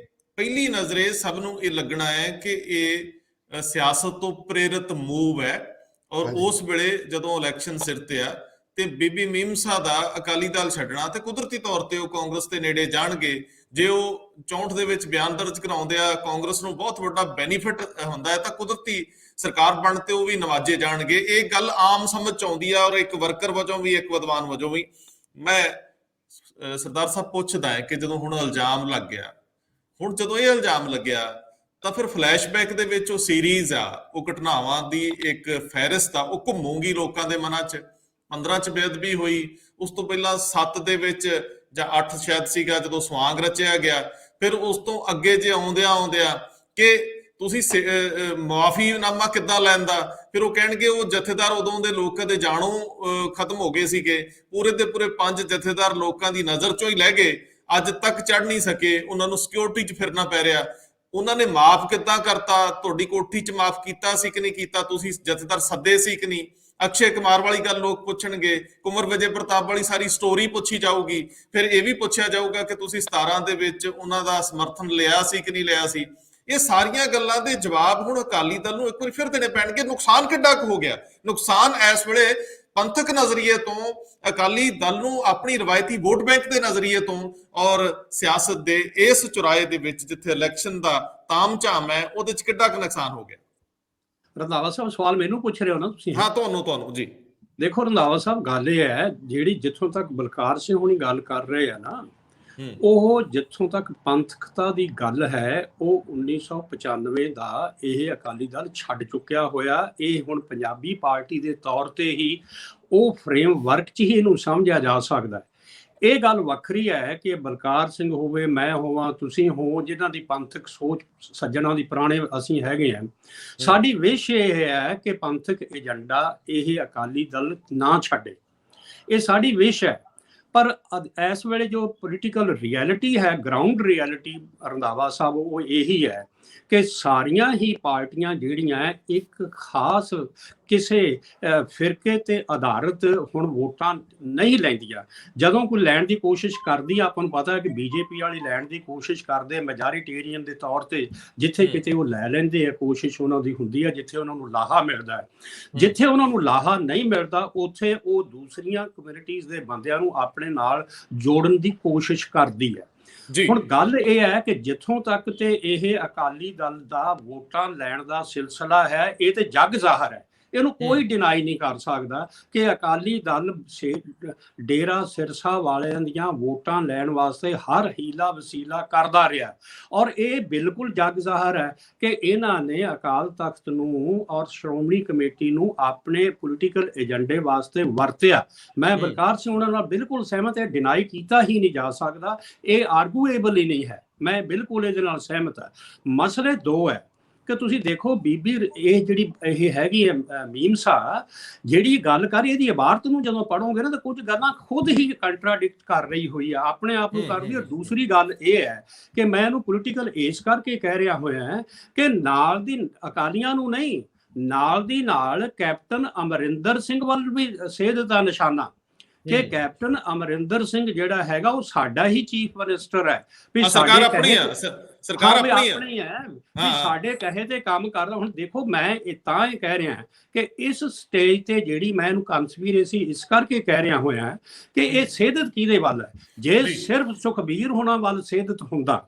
ਪਹਿਲੀ ਨਜ਼ਰੇ ਸਭ ਨੂੰ ਇਹ ਲੱਗਣਾ ਹੈ ਕਿ ਇਹ ਸਿਆਸਤ ਤੋਂ ਪ੍ਰੇਰਿਤ ਮੂਵ ਹੈ, ਔਰ ਉਸ ਵੇਲੇ ਜਦੋਂ ਇਲੈਕਸ਼ਨ ਸਿਰ ਤੇ ਆ ਤੇ ਬੀਬੀ ਮੀਮਸਾ ਦਾ ਅਕਾਲੀ ਦਲ ਛੱਡਣਾ ਤੇ ਕੁਦਰਤੀ ਤੌਰ ਤੇ ਉਹ ਕਾਂਗਰਸ ਦੇ ਨੇੜੇ ਜਾਣਗੇ। ਜੇ ਉਹ 64 ਦੇ ਵਿੱਚ ਬਿਆਨ ਦਰਜ ਕਰਾਉਂਦੇ ਆ, ਕਾਂਗਰਸ ਨੂੰ ਬਹੁਤ ਵੱਡਾ ਬੈਨੀਫਿਟ ਹੁੰਦਾ ਹੈ, ਤਾਂ ਕੁਦਰਤੀ ਸਰਕਾਰ ਬਣ ਤੇ ਉਹ ਵੀ ਨਵਾਜੇ ਜਾਣਗੇ। ਇਹ ਗੱਲ ਆਮ ਸਮਝ ਚ ਆਉਂਦੀ ਆ, ਔਰ ਇੱਕ ਵਰਕਰ ਵਜੋਂ ਵੀ, ਇੱਕ ਵਿਦਵਾਨ ਵਜੋਂ ਵੀ। ਮੈਂ ਸਰਦਾਰ ਸਾਹਿਬ ਪੁੱਛਦਾ ਹੈ ਕਿ ਜਦੋਂ ਹੁਣ ਇਲਜ਼ਾਮ ਲੱਗ ਗਿਆ, ਹੁਣ ਜਦੋਂ ਇਹ ਇਲਜ਼ਾਮ ਲੱਗਿਆ ਤਾਂ ਫਿਰ ਫਲੈਸ਼ਬੈਕ ਦੇ ਵਿੱਚ ਉਹ ਸੀਰੀਜ਼ ਆ, ਉਹ ਘਟਨਾਵਾਂ ਦੀ ਇੱਕ ਫਹਿਰਿਸਤ ਆ, ਉਹ ਘੁੰਮੂਗੀ ਲੋਕਾਂ ਦੇ ਮਨਾਂ 'ਚ। 15 'ਚ ਬੇਅਦਬੀ ਹੋਈ, ਉਸ ਤੋਂ ਪਹਿਲਾਂ 7 ਦੇ ਵਿੱਚ ਜਾਂ 8 ਸ਼ਾਇਦ ਸੀਗਾ ਜਦੋਂ ਸਵਾਂਗ ਰਚਿਆ ਗਿਆ। ਫਿਰ ਉਸ ਤੋਂ ਅੱਗੇ ਜੇ ਆਉਂਦਿਆਂ ਕਿ ਤੁਸੀਂ ਮੁਆਫੀਨਾਮਾ ਕਿੱਦਾਂ ਲੈਂਦਾ, ਫਿਰ ਉਹ ਕਹਿਣਗੇ ਉਹ ਜਥੇਦਾਰ ਉਦੋਂ ਦੇ ਲੋਕਾਂ ਦੇ ਜਾਣੋਂ ਖਤਮ ਹੋ ਗਏ ਸੀਗੇ, ਪੂਰੇ ਦੇ ਪੂਰੇ 5 ਜਥੇਦਾਰ ਲੋਕਾਂ ਦੀ ਨਜ਼ਰ ਚੋਂ ਹੀ ਲੈ ਗਏ, ਅੱਜ ਤੱਕ ਚੜ ਨਹੀਂ ਸਕੇ, ਉਹਨਾਂ ਨੂੰ ਸਿਕਿਉਰਿਟੀ 'ਚ ਫਿਰਨਾ ਪੈ ਰਿਹਾ। ਉਹਨਾਂ ਨੇ ਮਾਫ ਕਿੱਦਾਂ ਕਰਤਾ, ਤੁਹਾਡੀ ਕੋਠੀ 'ਚ ਮਾਫ ਕੀਤਾ ਸੀ ਕਿ ਨਹੀਂ ਕੀਤਾ, ਤੁਸੀਂ ਜਥੇਦਾਰ ਸੱਦੇ ਸੀ ਕਿ ਨਹੀਂ। ਅਕਸ਼ੇ ਕੁਮਾਰ ਵਾਲੀ ਗੱਲ ਲੋਕ ਪੁੱਛਣਗੇ, ਕੁੰਵਰ ਵਿਜੇ ਪ੍ਰਤਾਪ ਵਾਲੀ ਸਾਰੀ ਸਟੋਰੀ ਪੁੱਛੀ ਜਾਊਗੀ। ਫਿਰ ਇਹ ਵੀ ਪੁੱਛਿਆ ਜਾਊਗਾ ਕਿ ਤੁਸੀਂ 17 ਦੇ ਵਿੱਚ ਉਹਨਾਂ ਦਾ ਸਮਰਥਨ ਲਿਆ ਸੀ ਕਿ ਨਹੀਂ ਲਿਆ ਸੀ। ਇਹ ਸਾਰੀਆਂ ਗੱਲਾਂ ਦੇ ਜਵਾਬ ਹੁਣ ਅਕਾਲੀ ਦਲ ਨੂੰ ਇੱਕ ਵਾਰੀ ਫਿਰ ਦੇਣੇ ਪੈਣਗੇ। ਨੁਕਸਾਨ ਕਿੱਡਾ ਕੁ ਹੋ ਗਿਆ? ਨੁਕਸਾਨ ਇਸ ਵੇਲੇ ਪੰਥਕ ਨਜ਼ਰੀਏ ਤੋਂ, ਅਕਾਲੀ ਦਲ ਨੂੰ ਆਪਣੀ ਰਵਾਇਤੀ ਵੋਟ ਬੈਂਕ ਦੇ ਨਜ਼ਰੀਏ ਤੋਂ, ਔਰ ਸਿਆਸਤ ਦੇ ਇਸ ਚੁਰਾਏ ਦੇ ਵਿੱਚ ਜਿੱਥੇ ਇਲੈਕਸ਼ਨ ਦਾ ਤਾਮ-ਝਾਮ ਹੈ, ਉਹਦੇ 'ਚ ਕਿੱਡਾ ਕੁ ਨੁਕਸਾਨ ਹੋ ਗਿਆ? ਰੰਧਾਵਾ ਸਾਹਿਬ ਸਵਾਲ ਮੈਨੂੰ ਪੁੱਛ ਰਹੇ ਹੋ ਨਾ ਤੁਸੀਂ? ਹਾਂ, ਤੁਹਾਨੂੰ ਜੀ। ਦੇਖੋ ਰੰਧਾਵਾ ਸਾਹਿਬ, ਗੱਲ ਇਹ ਹੈ, ਜਿਹੜੀ ਜਿੱਥੋਂ ਤੱਕ ਬਲਕਾਰ ਸਿੰਘ ਹੁਣੀ ਗੱਲ ਕਰ ਰਹੇ ਆ ਨਾ, ਉਹ ਜਿੱਥੋਂ ਤੱਕ ਪੰਥਕਤਾ ਦੀ ਗੱਲ ਹੈ, ਉਹ 1995 ਦਾ ਇਹ ਅਕਾਲੀ ਦਲ ਛੱਡ ਚੁੱਕਿਆ ਹੋਇਆ। ਇਹ ਹੁਣ ਪੰਜਾਬੀ ਪਾਰਟੀ ਦੇ ਤੌਰ ਤੇ ਹੀ ਉਹ ਫਰੇਮਵਰਕ 'ਚ ਹੀ ਇਹਨੂੰ ਸਮਝਿਆ ਜਾ ਸਕਦਾ। ਇਹ ਗੱਲ ਵੱਖਰੀ ਹੈ ਕਿ ਬਲਕਾਰ ਸਿੰਘ ਹੋਵੇ, ਮੈਂ ਹੋਵਾਂ, ਤੁਸੀਂ ਹੋ, ਜਿਨ੍ਹਾਂ ਦੀ ਪੰਥਕ ਸੋਚ ਸੱਜਣਾ ਦੀ ਪੁਰਾਣੇ ਅਸੀਂ ਹੈਗੇ ਆ। ਸਾਡੀ ਵਿਸ਼ ਇਹ ਹੈ ਕਿ ਪੰਥਕ ਏਜੰਡਾ ਇਹ ਅਕਾਲੀ ਦਲ ਨਾ ਛੱਡੇ, ਇਹ ਸਾਡੀ ਵਿਸ਼ ਹੈ। ਪਰ ਇਸ ਵੇਲੇ ਜੋ ਪੋਲੀਟੀਕਲ ਰਿਐਲਿਟੀ ਹੈ, ਗਰਾਊਂਡ ਰਿਐਲਿਟੀ ਰੰਧਾਵਾ ਸਾਹਿਬ, ਉਹ ਇਹੀ ਹੈ ਕਿ ਸਾਰੀਆਂ ਹੀ ਪਾਰਟੀਆਂ ਜਿਹੜੀਆਂ ਇੱਕ ਖਾਸ ਕਿਸੇ ਫਿਰਕੇ ਤੇ ਆਧਾਰਿਤ ਹੁਣ ਵੋਟਾਂ ਨਹੀਂ ਲੈਂਦੀਆਂ। ਜਦੋਂ ਕੋਈ ਲੈਣ ਦੀ ਕੋਸ਼ਿਸ਼ ਕਰਦੀ ਆ, ਆਪਾਂ ਨੂੰ ਪਤਾ ਹੈ ਕਿ ਬੀਜੇਪੀ ਵਾਲੀ ਲੈਣ ਦੀ ਕੋਸ਼ਿਸ਼ ਕਰਦੇ ਮੈਜੋਰਿਟੇਰੀਅਨ ਦੇ ਤੌਰ ਤੇ, ਜਿੱਥੇ ਕਿਤੇ ਉਹ ਲੈ ਲੈਂਦੇ ਆ, ਕੋਸ਼ਿਸ਼ ਉਹਨਾਂ ਦੀ ਹੁੰਦੀ ਹੈ ਜਿੱਥੇ ਉਹਨਾਂ ਨੂੰ ਲਾਹਾ ਮਿਲਦਾ ਹੈ। ਜਿੱਥੇ ਉਹਨਾਂ ਨੂੰ ਲਾਹਾ ਨਹੀਂ ਮਿਲਦਾ, ਉੱਥੇ ਉਹ ਦੂਸਰੀਆਂ ਕਮਿਊਨਿਟੀਜ਼ ਦੇ ਬੰਦਿਆਂ ਨੂੰ ਆਪਣੇ ਨਾਲ ਜੋੜਨ ਦੀ ਕੋਸ਼ਿਸ਼ ਕਰਦੀ ਹੈ। ਹੁਣ ਗੱਲ ਇਹ ਹੈ ਕਿ ਜਿੱਥੋਂ ਤੱਕ ਤੇ ਇਹ ਅਕਾਲੀ ਦਲ ਦਾ ਵੋਟਾਂ ਲੈਣ ਦਾ ਸਿਲਸਿਲਾ ਹੈ, ਇਹ ਤੇ ਜੱਗ ਜ਼ਾਹਰ ਹੈ, ਇਹਨੂੰ ਕੋਈ ਡਿਨਾਈ ਨਹੀਂ ਕਰ ਸਕਦਾ ਕਿ ਅਕਾਲੀ ਦਲ ਡੇਰਾ ਸਿਰਸਾ ਵਾਲਿਆਂ ਦੀਆਂ ਵੋਟਾਂ ਲੈਣ ਵਾਸਤੇ ਹਰ ਹੀਲਾ ਵਸੀਲਾ ਕਰਦਾ ਰਿਹਾ। ਔਰ ਇਹ ਬਿਲਕੁਲ ਜੱਗ ਜ਼ਾਹਰ ਹੈ ਕਿ ਇਹਨਾਂ ਨੇ ਅਕਾਲ ਤਖਤ ਨੂੰ ਔਰ ਸ਼੍ਰੋਮਣੀ ਕਮੇਟੀ ਨੂੰ ਆਪਣੇ ਪੋਲੀਟੀਕਲ ਏਜੰਡੇ ਵਾਸਤੇ ਵਰਤਿਆ। ਮੈਂ ਬਲਕਾਰ ਸਿੰਘ ਉਹਨਾਂ ਨਾਲ ਬਿਲਕੁਲ ਸਹਿਮਤ ਹੈ, ਡਿਨਾਈ ਕੀਤਾ ਹੀ ਨਹੀਂ ਜਾ ਸਕਦਾ, ਇਹ ਆਰਗੂਏਬਲ ਹੀ ਨਹੀਂ ਹੈ, ਮੈਂ ਬਿਲਕੁਲ ਇਹਦੇ ਨਾਲ ਸਹਿਮਤ ਹਾਂ। ਮਸਲੇ ਦੋ ਹੈ ਕਿ ਤੁਸੀਂ ਦੇਖੋ ਬੀਬੀ ਇਹ ਜਿਹੜੀ ਇਹ ਹੈਗੀ ਹੈ ਮੀਮਸਾ, ਜਿਹੜੀ ਗੱਲ ਕਰ ਰਹੀ, ਇਹਦੀ ਇਬਾਰਤ ਨੂੰ ਜਦੋਂ ਪੜ੍ਹੋਗੇ ਨਾ ਤਾਂ ਕੁਝ ਗੱਲਾਂ ਖੁਦ ਹੀ ਕੰਟਰਾਡਿਕਟ ਕਰ ਰਹੀ ਹੋਈ ਆ, ਆਪਣੇ ਆਪ ਨੂੰ ਕਰਦੀ। ਔਰ ਦੂਸਰੀ ਗੱਲ ਇਹ ਹੈ ਕਿ ਮੈਂ ਇਹਨੂੰ ਪੋਲੀਟੀਕਲ ਇਸ ਕਰਕੇ ਕਹਿ ਰਿਹਾ ਹੋਇਆ ਕਿ ਨਾਲ ਦੀ ਅਕਾਲੀਆਂ ਨੂੰ ਨਹੀਂ, ਨਾਲ ਦੀ ਨਾਲ ਕੈਪਟਨ ਅਮਰਿੰਦਰ ਸਿੰਘ ਵੱਲ ਵੀ ਸੇਧ ਦਾ ਨਿਸ਼ਾਨਾ ਕਿ ਕੈਪਟਨ ਅਮਰਿੰਦਰ ਸਿੰਘ ਜਿਹੜਾ ਹੈਗਾ ਉਹ ਸਾਡਾ ਹੀ ਚੀਫ ਮਿਨਿਸਟਰ ਹੈ, ਵੀ ਸਰਕਾਰ ਆਪਣੀ ਹੈ, ਸਰਕਾਰ ਆਪਣੀ ਹੈ, ਵੀ ਸਾਡੇ ਕਹੇ ਤੇ ਕੰਮ ਕਰਦਾ। ਹੁਣ ਦੇਖੋ, ਮੈਂ ਇਹ ਤਾਂ ਇਹ ਕਹਿ ਰਿਹਾ ਕਿ ਇਸ ਸਟੇਜ ਤੇ ਜਿਹੜੀ ਮੈਂ ਇਹਨੂੰ ਕਨਸਪੀਰੇਸੀ ਇਸ ਕਰਕੇ ਕਹਿ ਰਿਹਾ ਹੋਇਆ ਕਿ ਇਹ ਸੇਧਤ ਕਿਹਦੇ ਵੱਲ ਹੈ। ਜੇ ਸਿਰਫ ਸੁਖਬੀਰ ਹੋਣਾ ਵੱਲ ਸੇਧਤ ਹੁੰਦਾ,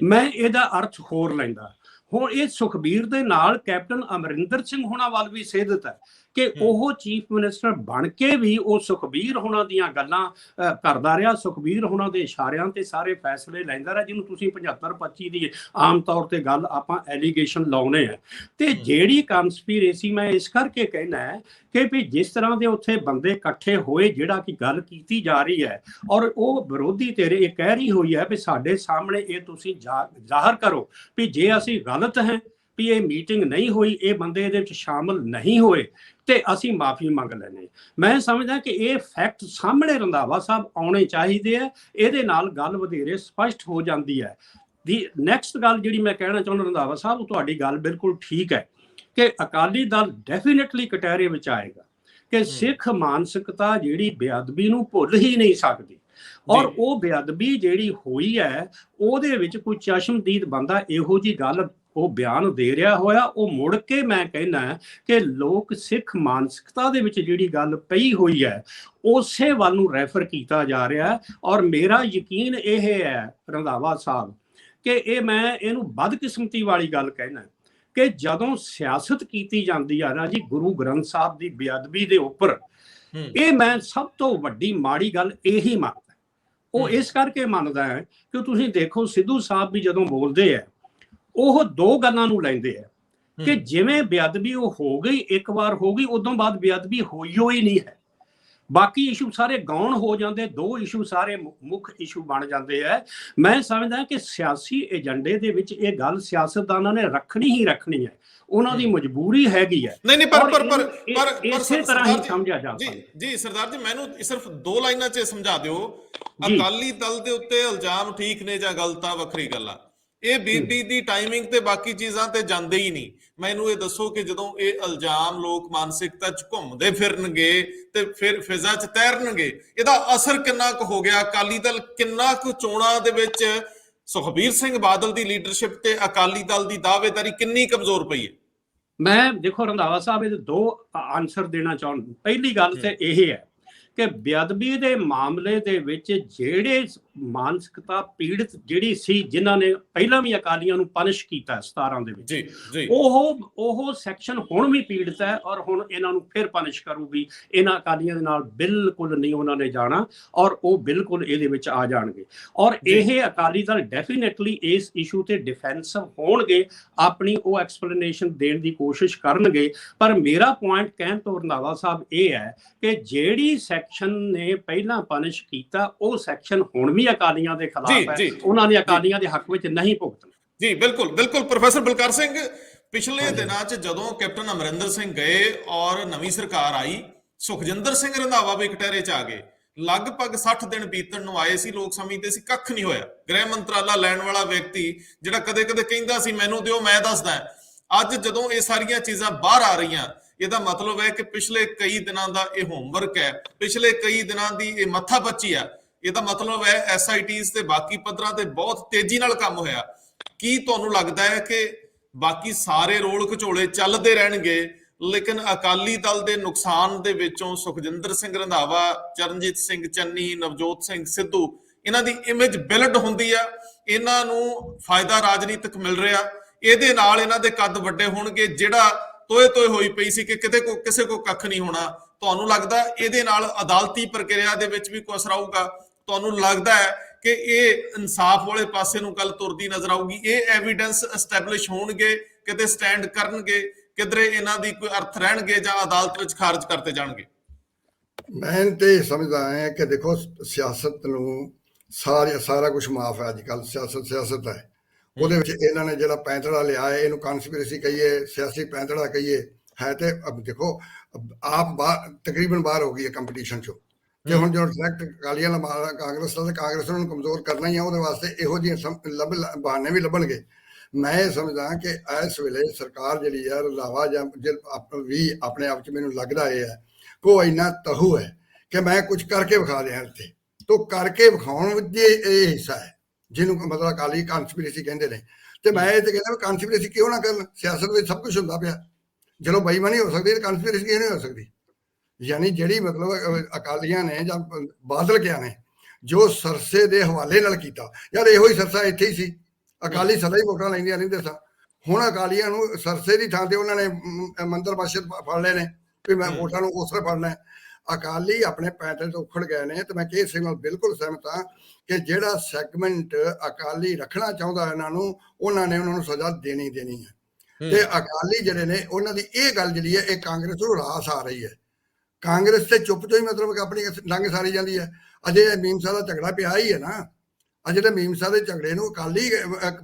ਮੈਂ ਇਹਦਾ ਅਰਥ ਹੋਰ ਲੈਂਦਾ। ਹੁਣ ਇਹ ਸੁਖਬੀਰ ਦੇ ਨਾਲ ਕੈਪਟਨ ਅਮਰਿੰਦਰ ਸਿੰਘ ਹੋਣਾ ਵੱਲ ਵੀ ਸੇਧਤ ਹੈ ਕਿ ਉਹ ਚੀਫ ਮਿਨਿਸਟਰ ਬਣ ਕੇ ਵੀ ਉਹ ਸੁਖਬੀਰ ਹੋਣਾ ਦੀਆਂ ਗੱਲਾਂ ਕਰਦਾ ਰਿਹਾ, ਸੁਖਬੀਰ ਹੋਣਾ ਦੇ ਇਸ਼ਾਰਿਆਂ ਤੇ ਸਾਰੇ ਫੈਸਲੇ ਲੈਂਦਾ ਰਿਹਾ, ਜਿਹਨੂੰ ਤੁਸੀਂ 75-25 ਦੀ ਆਮ ਤੌਰ ਤੇ ਗੱਲ ਆਪਾਂ ਐਲੀਗੇਸ਼ਨ ਲਾਉਣੇ ਆ। ਤੇ ਜਿਹੜੀ ਕਨਸਪੀਰੇਸੀ ਮੈਂ ਇਸ ਕਰਕੇ ਕਹਿਣਾ ਹੈ ਕਿ ਵੀ ਜਿਸ ਤਰ੍ਹਾਂ ਦੇ ਉੱਥੇ ਬੰਦੇ ਇਕੱਠੇ ਹੋਏ, ਜਿਹੜਾ ਕਿ ਗੱਲ ਕੀਤੀ ਜਾ ਰਹੀ ਹੈ, ਔਰ ਉਹ ਵਿਰੋਧੀ ਧਿਰ ਇਹ ਕਹਿ ਰਹੀ ਹੋਈ ਹੈ ਵੀ ਸਾਡੇ ਸਾਹਮਣੇ ਇਹ ਤੁਸੀਂ ਜ਼ਾਹਰ ਕਰੋ ਵੀ ਜੇ ਅਸੀਂ ਗਲਤ ਹੈ, ਵੀ ਇਹ ਮੀਟਿੰਗ ਨਹੀਂ ਹੋਈ, ਇਹ ਬੰਦੇ ਇਹਦੇ ਵਿੱਚ ਸ਼ਾਮਲ ਨਹੀਂ ਹੋਏ ਤੇ ਅਸੀਂ ਮਾਫੀ ਮੰਗ ਲੈਣੇ। ਮੈਂ ਸਮਝਦਾ ਕਿ ਇਹ ਫੈਕਟ ਸਾਹਮਣੇ ਰੰਧਾਵਾ ਸਾਹਿਬ ਆਉਣੇ ਚਾਹੀਦੇ ਆ, ਇਹਦੇ ਨਾਲ ਗੱਲ ਵਧੇਰੇ ਸਪਸ਼ਟ ਹੋ ਜਾਂਦੀ ਹੈ। ਦੀ ਨੈਕਸਟ ਗੱਲ ਜਿਹੜੀ ਮੈਂ ਕਹਿਣਾ ਚਾਹੁੰਦਾ ਰੰਧਾਵਾ ਸਾਹਿਬ, ਤੁਹਾਡੀ ਗੱਲ ਬਿਲਕੁਲ ਠੀਕ ਹੈ ਕਿ ਅਕਾਲੀ ਦਲ ਡੈਫੀਨੇਟਲੀ ਕਟਹਿਰੇ ਵਿੱਚ ਆਏਗਾ, ਕਿ ਸਿੱਖ ਮਾਨਸਿਕਤਾ ਜਿਹੜੀ ਬੇਅਦਬੀ ਨੂੰ ਭੁੱਲ ਹੀ ਨਹੀਂ ਸਕਦੀ, ਔਰ ਉਹ ਬੇਅਦਬੀ ਜਿਹੜੀ ਹੋਈ ਹੈ ਉਹਦੇ ਵਿੱਚ ਕੋਈ ਚਸ਼ਮਦੀਦ ਬੰਦਾ ਇਹੋ ਜੀ ਗੱਲ ਉਹ ਬਿਆਨ ਦੇ ਰਿਹਾ ਹੋਇਆ, ਉਹ ਮੁੜ ਕੇ ਮੈਂ ਕਹਿੰਦਾ ਕਿ ਲੋਕ ਸਿੱਖ ਮਾਨਸਿਕਤਾ ਦੇ ਵਿੱਚ ਜਿਹੜੀ ਗੱਲ ਪਈ ਹੋਈ ਹੈ ਉਸੇ ਵੱਲ ਨੂੰ ਰੈਫਰ ਕੀਤਾ ਜਾ ਰਿਹਾ। ਔਰ ਮੇਰਾ ਯਕੀਨ ਇਹ ਹੈ ਰੰਧਾਵਾ ਸਾਹਿਬ ਕਿ ਮੈਂ ਇਹਨੂੰ ਬਦਕਿਸਮਤੀ ਵਾਲੀ ਗੱਲ ਕਹਿਣਾ ਕਿ ਜਦੋਂ ਸਿਆਸਤ ਕੀਤੀ ਜਾਂਦੀ ਆ ਨਾ ਜੀ ਗੁਰੂ ਗ੍ਰੰਥ ਸਾਹਿਬ ਦੀ ਬੇਅਦਬੀ ਦੇ ਉੱਪਰ, ਇਹ ਮੈਂ ਸਭ ਤੋਂ ਵੱਡੀ ਮਾੜੀ ਗੱਲ ਇਹੀ ਮੰਨਦਾ। ਉਹ ਇਸ ਕਰਕੇ ਮੰਨਦਾ ਹੈ ਕਿ ਤੁਸੀਂ ਦੇਖੋ ਸਿੱਧੂ ਸਾਹਿਬ ਵੀ ਜਦੋਂ ਬੋਲਦੇ ਆ ਉਹ ਦੋ ਗੱਲਾਂ ਨੂੰ ਲੈਂਦੇ ਆ ਕਿ ਜਿਵੇਂ ਬੇਅਦਬੀ ਉਹ ਹੋ ਗਈ, ਇੱਕ ਵਾਰ ਹੋ ਗਈ, ਉਦੋਂ ਬਾਅਦ ਬੇਅਦਬੀ ਹੋਈ ਨਹੀਂ ਹੈ। ਬਾਕੀ ਇਸ਼ੂ ਸਾਰੇ ਗੌਣ ਹੋ ਜਾਂਦੇ, ਦੋ ਇਸ਼ੂ ਸਾਰੇ ਮੁੱਖ ਇਸ਼ੂ ਬਣ ਜਾਂਦੇ ਆ। ਮੈਂ ਸਮਝਦਾ ਕਿ ਸਿਆਸੀ ਏਜੰਡੇ ਦੇ ਵਿੱਚ ਇਹ ਗੱਲ ਸਿਆਸਤਦਾਨਾਂ ਨੇ ਰੱਖਣੀ ਹੀ ਰੱਖਣੀ ਹੈ, ਉਹਨਾਂ ਦੀ ਮਜਬੂਰੀ ਹੈਗੀ ਹੈ। ਨਹੀਂ ਪਰ ਇਸੇ ਤਰ੍ਹਾਂ ਹੀ ਸਮਝਿਆ ਜਾ ਸਕਦਾ। ਜੀ ਸਰਦਾਰ ਜੀ, ਮੈਨੂੰ ਸਿਰਫ 2 ਲਾਈਨਾਂ 'ਚ ਸਮਝਾ ਦਿਓ, ਅਕਾਲੀ ਦਲ ਦੇ ਉੱਤੇ ਇਲਜ਼ਾਮ ਠੀਕ ਨੇ ਜਾਂ ਗਲਤ ਆ, ਵੱਖਰੀ ਗੱਲ ਆ, ਇਹ ਬੀਬੀ ਦੀ ਟਾਈਮਿੰਗ ਤੇ ਬਾਕੀ ਚੀਜ਼ਾਂ ਤੇ ਜਾਂਦੇ ਹੀ ਨਹੀਂ। ਮੈਨੂੰ ਇਹ ਦੱਸੋ ਕਿ ਜਦੋਂ ਇਹ ਇਲਜ਼ਾਮ ਲੋਕ ਮਾਨਸਿਕਤਾ 'ਚ ਘੁੰਮਦੇ ਫਿਰਨਗੇ ਤੇ ਫਿਰ ਫਿਜ਼ਾ 'ਚ ਤੈਰਨਗੇ, ਇਹਦਾ ਅਸਰ ਕਿੰਨਾ ਕੁ ਹੋ ਗਿਆ? ਅਕਾਲੀ ਦਲ ਕਿੰਨਾ ਕੁ ਚੋਣਾਂ ਦੇ ਵਿੱਚ ਸੁਖਬੀਰ ਸਿੰਘ ਬਾਦਲ ਦੀ ਲੀਡਰਸ਼ਿਪ ਤੇ ਅਕਾਲੀ ਦਲ ਦੀ ਦਾਅਵੇਦਾਰੀ ਕਿੰਨੀ ਕਮਜ਼ੋਰ ਪਈ ਹੈ? ਮੈਂ ਦੇਖੋ ਰੰਧਾਵਾ ਸਾਹਿਬ ਇਹਦੇ 2 ਆਨਸਰ ਦੇਣਾ ਚਾਹੁੰਦਾ। ਪਹਿਲੀ ਗੱਲ ਤੇ ਇਹ ਹੈ ਕਿ ਬੇਅਦਬੀ ਦੇ ਮਾਮਲੇ ਦੇ ਵਿੱਚ ਜਿਹੜੇ ਮਾਨਸਿਕਤਾ ਪੀੜਤ ਜਿਹੜੀ ਸੀ, ਜਿਨ੍ਹਾਂ ਨੇ ਪਹਿਲਾਂ ਵੀ ਅਕਾਲੀਆਂ ਨੂੰ ਪਨਿਸ਼ ਕੀਤਾ 17 ਦੇ ਵਿੱਚ, ਜੀ ਉਹ ਸੈਕਸ਼ਨ ਹੁਣ ਵੀ ਪੀੜਤ ਹੈ ਔਰ ਹੁਣ ਇਹਨਾਂ ਨੂੰ ਫਿਰ ਪਨਿਸ਼ ਕਰੂਗੀ। ਇਹਨਾਂ ਅਕਾਲੀਆਂ ਦੇ ਨਾਲ ਬਿਲਕੁਲ ਨਹੀਂ ਉਹਨਾਂ ਨੇ ਜਾਣਾ ਔਰ ਉਹ ਬਿਲਕੁਲ ਇਹਦੇ ਵਿੱਚ ਆ ਜਾਣਗੇ। ਔਰ ਇਹ ਅਕਾਲੀ ਦਲ ਡੈਫੀਨੇਟਲੀ ਇਸ ਇਸ਼ੂ ਤੇ ਡਿਫੈਂਸਿਵ ਹੋਣਗੇ, ਆਪਣੀ ਉਹ ਐਕਸਪਲੇਨੇਸ਼ਨ ਦੇਣ ਦੀ ਕੋਸ਼ਿਸ਼ ਕਰਨਗੇ। ਪਰ ਮੇਰਾ ਪੁਆਇੰਟ ਕਹਿਣ ਤੋਂ ਰੰਧਾਵਾ ਸਾਹਿਬ ਇਹ ਹੈ ਕਿ ਜਿਹੜੀ ਸੈਕਸ਼ਨ ਨੇ ਪਹਿਲਾਂ ਪਨਿਸ਼ ਕੀਤਾ ਉਹ ਸੈਕਸ਼ਨ ਹੁਣ ਵੀ ਅਕਾਲੀਆਂ ਦੇ ਖਿਲਾਫ ਹੈ, ਉਹਨਾਂ ਨੇ ਅਕਾਲੀਆਂ ਦੇ ਹੱਕ ਵਿੱਚ ਨਹੀਂ ਭੁਗਤਣਾ। ਜੀ ਬਿਲਕੁਲ ਪ੍ਰੋਫੈਸਰ ਬਲਕਾਰ ਸਿੰਘ, ਪਿਛਲੇ ਦਿਨਾਂ 'ਚ ਜਦੋਂ ਕੈਪਟਨ ਅਮਰਿੰਦਰ ਸਿੰਘ ਗਏ ਔਰ ਨਵੀਂ ਸਰਕਾਰ ਆਈ, ਸੁਖਜਿੰਦਰ ਸਿੰਘ ਰੰਧਾਵਾ ਵੀ ਕਟਹਿਰੇ 'ਚ ਆ ਗਏ। ਲਗਭਗ 60 ਦਿਨ ਬੀਤਣ ਨੂੰ ਆਏ ਸੀ, ਲੋਕ ਸਮਝਦੇ ਸੀ ਕੱਖ ਨਹੀਂ ਹੋਇਆ। ਗ੍ਰਹਿ ਮੰਤਰਾਲਾ ਲੈਣ ਵਾਲਾ ਵਿਅਕਤੀ ਜਿਹੜਾ ਕਦੇ ਕਹਿੰਦਾ ਸੀ ਮੈਨੂੰ ਦਿਓ ਮੈਂ ਦੱਸਦਾ, ਅੱਜ ਜਦੋਂ ਇਹ ਸਾਰੀਆਂ ਚੀਜ਼ਾਂ ਬਾਹਰ ਆ ਰਹੀਆਂ, ਇਹਦਾ ਮਤਲਬ ਹੈ ਕਿ ਪਿਛਲੇ ਕਈ ਦਿਨਾਂ ਦਾ ਇਹ ਹੋਮਵਰਕ ਹੈ, ਪਿਛਲੇ ਕਈ ਦਿਨਾਂ ਦੀ ਇਹ ਮੱਥਾ ਬੱਚੀ ਆ। ਇਹਦਾ ਮਤਲਬ ਹੈ ਐਸਆਈਟੀਜ਼ ਤੇ ਬਾਕੀ ਪੱਧਰਾਂ ਤੇ ਬਹੁਤ ਤੇਜ਼ੀ ਨਾਲ ਕੰਮ ਹੋਇਆ। ਕੀ ਤੁਹਾਨੂੰ ਲੱਗਦਾ ਹੈ ਕਿ ਬਾਕੀ ਸਾਰੇ ਰੋਲ ਘਚੋਲੇ ਚੱਲਦੇ ਰਹਿਣਗੇ, ਲੇਕਿਨ ਅਕਾਲੀ ਦਲ ਦੇ ਨੁਕਸਾਨ ਦੇ ਵਿੱਚੋਂ ਸੁਖਜਿੰਦਰ ਸਿੰਘ ਰੰਧਾਵਾ, ਚਰਨਜੀਤ ਸਿੰਘ ਚੰਨੀ, ਨਵਜੋਤ ਸਿੰਘ ਸਿੱਧੂ, ਇਹਨਾਂ ਦੀ ਇਮੇਜ ਬਿਲਡ ਹੁੰਦੀ ਆ, ਇਹਨਾਂ ਨੂੰ ਫਾਇਦਾ ਰਾਜਨੀਤਿਕ ਮਿਲ ਰਿਹਾ, ਇਹਦੇ ਨਾਲ ਇਹਨਾਂ ਦੇ ਕੱਦ ਵੱਡੇ ਹੋਣਗੇ, ਜਿਹੜਾ ਤੋਏ ਹੋਈ ਪਈ ਸੀ ਕਿ ਕਿਸੇ ਕੋ ਕੱਖ ਨਹੀਂ ਹੋਣਾ? ਤੁਹਾਨੂੰ ਲੱਗਦਾ ਇਹਦੇ ਨਾਲ ਅਦਾਲਤੀ ਪ੍ਰਕਿਰਿਆ ਦੇ ਵਿੱਚ ਵੀ ਕੋਈ ਅਸਰ ਆਊਗਾ? ਤੁਹਾਨੂੰ ਲੱਗਦਾ ਹੈ ਕਿ ਇਹ ਇਨਸਾਫ ਵਾਲੇ ਪਾਸੇ ਨੂੰ ਗੱਲ ਤੁਰਦੀ ਨਜ਼ਰ ਆਊਗੀ? ਇਹ ਐਵੀਡੈਂਸ ਐਸਟੈਬਲਿਸ਼ ਹੋਣਗੇ, ਕਿਤੇ ਸਟੈਂਡ ਕਰਨਗੇ, ਕਿਧਰੇ ਇਹਨਾਂ ਦੀ ਕੋਈ ਅਰਥ ਰਹਿਣਗੇ ਜਾਂ ਅਦਾਲਤ ਵਿੱਚ ਖਾਰਜ ਕਰਤੇ ਜਾਣਗੇ? ਮੈਂ ਤੇ ਸਮਝਦਾ ਹਾਂ ਕਿ ਦੇਖੋ ਸਿਆਸਤ ਨੂੰ ਸਾਰਾ ਕੁਝ ਮਾਫ ਹੈ। ਅੱਜ ਕੱਲ੍ਹ ਸਿਆਸਤ ਹੈ, ਉਹਦੇ ਵਿੱਚ ਇਹਨਾਂ ਨੇ ਜਿਹੜਾ ਪੈਂਤੜਾ ਲਿਆ ਹੈ, ਇਹਨੂੰ ਕਨਸਪੀਰੇਸੀ ਕਹੀਏ, ਸਿਆਸੀ ਪੈਂਤੜਾ ਕਹੀਏ, ਹੈ ਤੇ ਦੇਖੋ ਆਪ ਤਕਰੀਬਨ ਬਾਹਰ ਹੋ ਗਈ ਹੈ ਕੰਪੀਟੀਸ਼ਨ ਚੋਂ। ਤੇ ਹੁਣ ਜਦੋਂ ਡਾਇਰੈਕਟ ਅਕਾਲੀਆਂ ਨਾਲ ਕਾਂਗਰਸ ਦਾ, ਕਾਂਗਰਸ ਨੂੰ ਕਮਜ਼ੋਰ ਕਰਨਾ ਹੀ ਆ, ਉਹਦੇ ਵਾਸਤੇ ਇਹੋ ਜਿਹੇ ਬਹਾਨੇ ਵੀ ਲੱਭਣਗੇ। ਮੈਂ ਇਹ ਸਮਝਦਾ ਕਿ ਇਸ ਵੇਲੇ ਸਰਕਾਰ ਜਿਹੜੀ ਹੈ ਰੰਧਾਵਾ ਜਾਂ ਵੀ ਆਪਣੇ ਆਪ 'ਚ ਮੈਨੂੰ ਲੱਗਦਾ ਇਹ ਹੈ ਕੋ ਇੰਨਾ ਤਹੂ ਹੈ ਕਿ ਮੈਂ ਕੁਝ ਕਰਕੇ ਵਿਖਾ ਦਿਆਂ ਇੱਥੇ, ਤੋ ਕਰਕੇ ਵਿਖਾਉਣ ਵਿੱਚ ਇਹ ਹਿੱਸਾ ਹੈ ਜਿਹਨੂੰ ਮਤਲਬ ਅਕਾਲੀ ਕਨਸਪੀਰੇਸੀ ਕਹਿੰਦੇ ਨੇ। ਤੇ ਮੈਂ ਇਹ ਤੇ ਕਹਿੰਦਾ ਕਨਸਪੀਰੇਸੀ ਕਿਉਂ ਨਾ ਕਰਨ, ਸਿਆਸਤ ਵਿੱਚ ਸਭ ਕੁਝ ਹੁੰਦਾ ਪਿਆ। ਜਦੋਂ ਬੇਈਮਾਨੀ ਹੋ ਸਕਦੀ ਹੈ ਕਨਸਪੀਰੇਸੀ ਕਿਉਂ ਨਹੀਂ ਹੋ ਸਕਦੀ? ਯਾਨੀ ਜਿਹੜੀ ਮਤਲਬ ਅਕਾਲੀਆਂ ਨੇ ਜਾਂ ਬਾਦਲ ਕਿਆ ਨੇ ਜੋ ਸਰਸੇ ਦੇ ਹਵਾਲੇ ਨਾਲ ਕੀਤਾ, ਯਾਰ ਇਹੋ ਹੀ ਸਰਸਾ ਇੱਥੇ ਹੀ ਸੀ, ਅਕਾਲੀ ਸਦਾ ਹੀ ਵੋਟਾਂ ਲੈਂਦੀਆਂ ਰਹਿੰਦੇ ਸਨ। ਹੁਣ ਅਕਾਲੀਆਂ ਨੂੰ ਸਰਸੇ ਦੀ ਥਾਂ ਤੇ ਉਹਨਾਂ ਨੇ ਮੰਦਰ ਮਸਜਿਦ ਫੜ ਲਏ ਨੇ ਵੀ ਮੈਂ ਵੋਟਾਂ ਨੂੰ ਉਸਰੇ ਫੜਨਾ। ਅਕਾਲੀ ਆਪਣੇ ਪੈਟਰਨ ਤੋਂ ਉਖੜ ਗਏ ਨੇ। ਤੇ ਮੈਂ ਕੇਸ ਸਿੰਘ ਨਾਲ ਬਿਲਕੁਲ ਸਹਿਮਤ ਹਾਂ ਕਿ ਜਿਹੜਾ ਸੈਗਮੈਂਟ ਅਕਾਲੀ ਰੱਖਣਾ ਚਾਹੁੰਦਾ ਇਹਨਾਂ ਨੂੰ, ਉਹਨਾਂ ਨੇ ਉਹਨਾਂ ਨੂੰ ਸਜ਼ਾ ਦੇਣੀ ਹੈ। ਤੇ ਅਕਾਲੀ ਜਿਹੜੇ ਨੇ ਉਹਨਾਂ ਦੀ ਇਹ ਗੱਲ ਜਿਹੜੀ ਹੈ ਇਹ ਕਾਂਗਰਸ ਨੂੰ ਰਾਸ ਆ ਰਹੀ ਹੈ। ਕਾਂਗਰਸ ਤੇ ਚੁੱਪ ਤੋਂ ਹੀ ਮਤਲਬ ਆਪਣੀ ਡੰਗ ਸਾਰੀ ਜਾਂਦੀ ਹੈ। ਅਜੇ ਮੀਮਸਾ ਦਾ ਝਗੜਾ ਪਿਆ ਹੀ ਹੈ ਨਾ, ਅਜੇ ਤਾਂ ਮੀਮਸਾ ਦੇ ਝਗੜੇ ਨੂੰ ਅਕਾਲੀ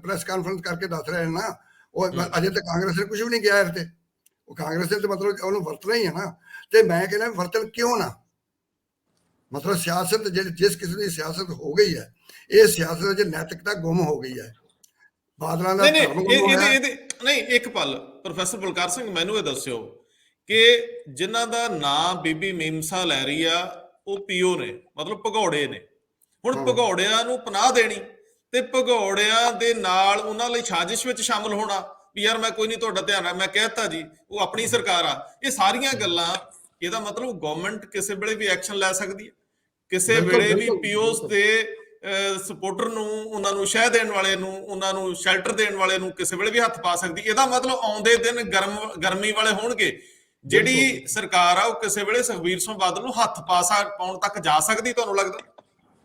ਪ੍ਰੈਸ ਕਾਨਫਰੰਸ ਕਰਕੇ ਦੱਸ ਰਹੇ ਨੇ ਨਾ, ਉਹ ਅਜੇ ਤਾਂ ਕਾਂਗਰਸ ਨੇ ਕੁਝ ਵੀ ਨਹੀਂ ਕਿਹਾ ਇਹ ਤੇ, ਉਹ ਕਾਂਗਰਸ ਨੇ ਤੇ ਮਤਲਬ ਉਹਨੂੰ ਵਰਤਣਾ ਹੀ ਹੈ ਨਾ। ਤੇ ਮੈਂ ਕਹਿੰਦਾ ਵਰਤਣ ਕਿਉਂ ਨਾ, ਮਤਲਬ ਸਿਆਸਤ ਜਿਹੜੀ ਜਿਸ ਕਿਸਮ ਦੀ ਸਿਆਸਤ ਹੋ ਗਈ ਹੈ, ਇਹ ਸਿਆਸਤ ਚ ਨੈਤਿਕਤਾ ਗੁੰਮ ਹੋ ਗਈ ਹੈ। ਬਾਦਲਾਂ ਦਾ ਨਹੀਂ ਇੱਕ ਪਲ ਪ੍ਰੋਫੈਸਰ ਬਲਕਾਰ ਸਿੰਘ ਮੈਨੂੰ ਇਹ ਦੱਸਿਓ ਕਿ ਜਿਨ੍ਹਾਂ ਦਾ ਨਾਂ ਬੀਬੀ ਮੀਮਸਾ ਲੈ ਰਹੀ ਆ ਉਹ ਪੀਓ ਨੇ, ਮਤਲਬ ਭਗੌੜੇ ਨੇ। ਹੁਣ ਭਗੌੜਿਆਂ ਨੂੰ ਪਨਾਹ ਦੇਣੀ ਤੇ ਭਗੌੜਿਆਂ ਦੇ ਨਾਲ ਉਹਨਾਂ ਲਈ ਸਾਜ਼ਿਸ਼ ਵਿੱਚ ਸ਼ਾਮਲ ਹੋਣਾ ਵੀ ਯਾਰ ਮੈਂ ਕੋਈ ਨਹੀਂ, ਤੁਹਾਡਾ ਧਿਆਨ ਆ, ਮੈਂ ਕਹਿਤਾ ਜੀ, ਉਹ ਆਪਣੀ ਸਰਕਾਰ ਆ। ਇਹ ਸਾਰੀਆਂ ਗੱਲਾਂ, ਇਹਦਾ ਮਤਲਬ ਗਵਰਨਮੈਂਟ ਕਿਸੇ ਵੇਲੇ ਵੀ ਐਕਸ਼ਨ ਲੈ ਸਕਦੀ ਹੈ, ਕਿਸੇ ਵੇਲੇ ਵੀ ਪੀਓਸ ਦੇ ਸਪੋਰਟਰ ਨੂੰ, ਉਹਨਾਂ ਨੂੰ ਸ਼ਹਿ ਦੇਣ ਵਾਲੇ ਨੂੰ, ਉਹਨਾਂ ਨੂੰ ਸ਼ੈਲਟਰ ਦੇਣ ਵਾਲੇ ਨੂੰ ਕਿਸੇ ਵੇਲੇ ਵੀ ਹੱਥ ਪਾ ਸਕਦੀ। ਇਹਦਾ ਮਤਲਬ ਆਉਂਦੇ ਦਿਨ ਗਰਮੀ ਵਾਲੇ ਹੋਣਗੇ, ਜਿਹੜੀ ਸਰਕਾਰ ਆ ਉਹ ਕਿਸੇ ਵੇਲੇ ਸੁਖਬੀਰ ਸਿੰਘ ਬਾਦਲ ਨੂੰ ਹੱਥ ਪਾਉਣ ਤੱਕ ਜਾ ਸਕਦੀ, ਤੁਹਾਨੂੰ ਲੱਗਦਾ?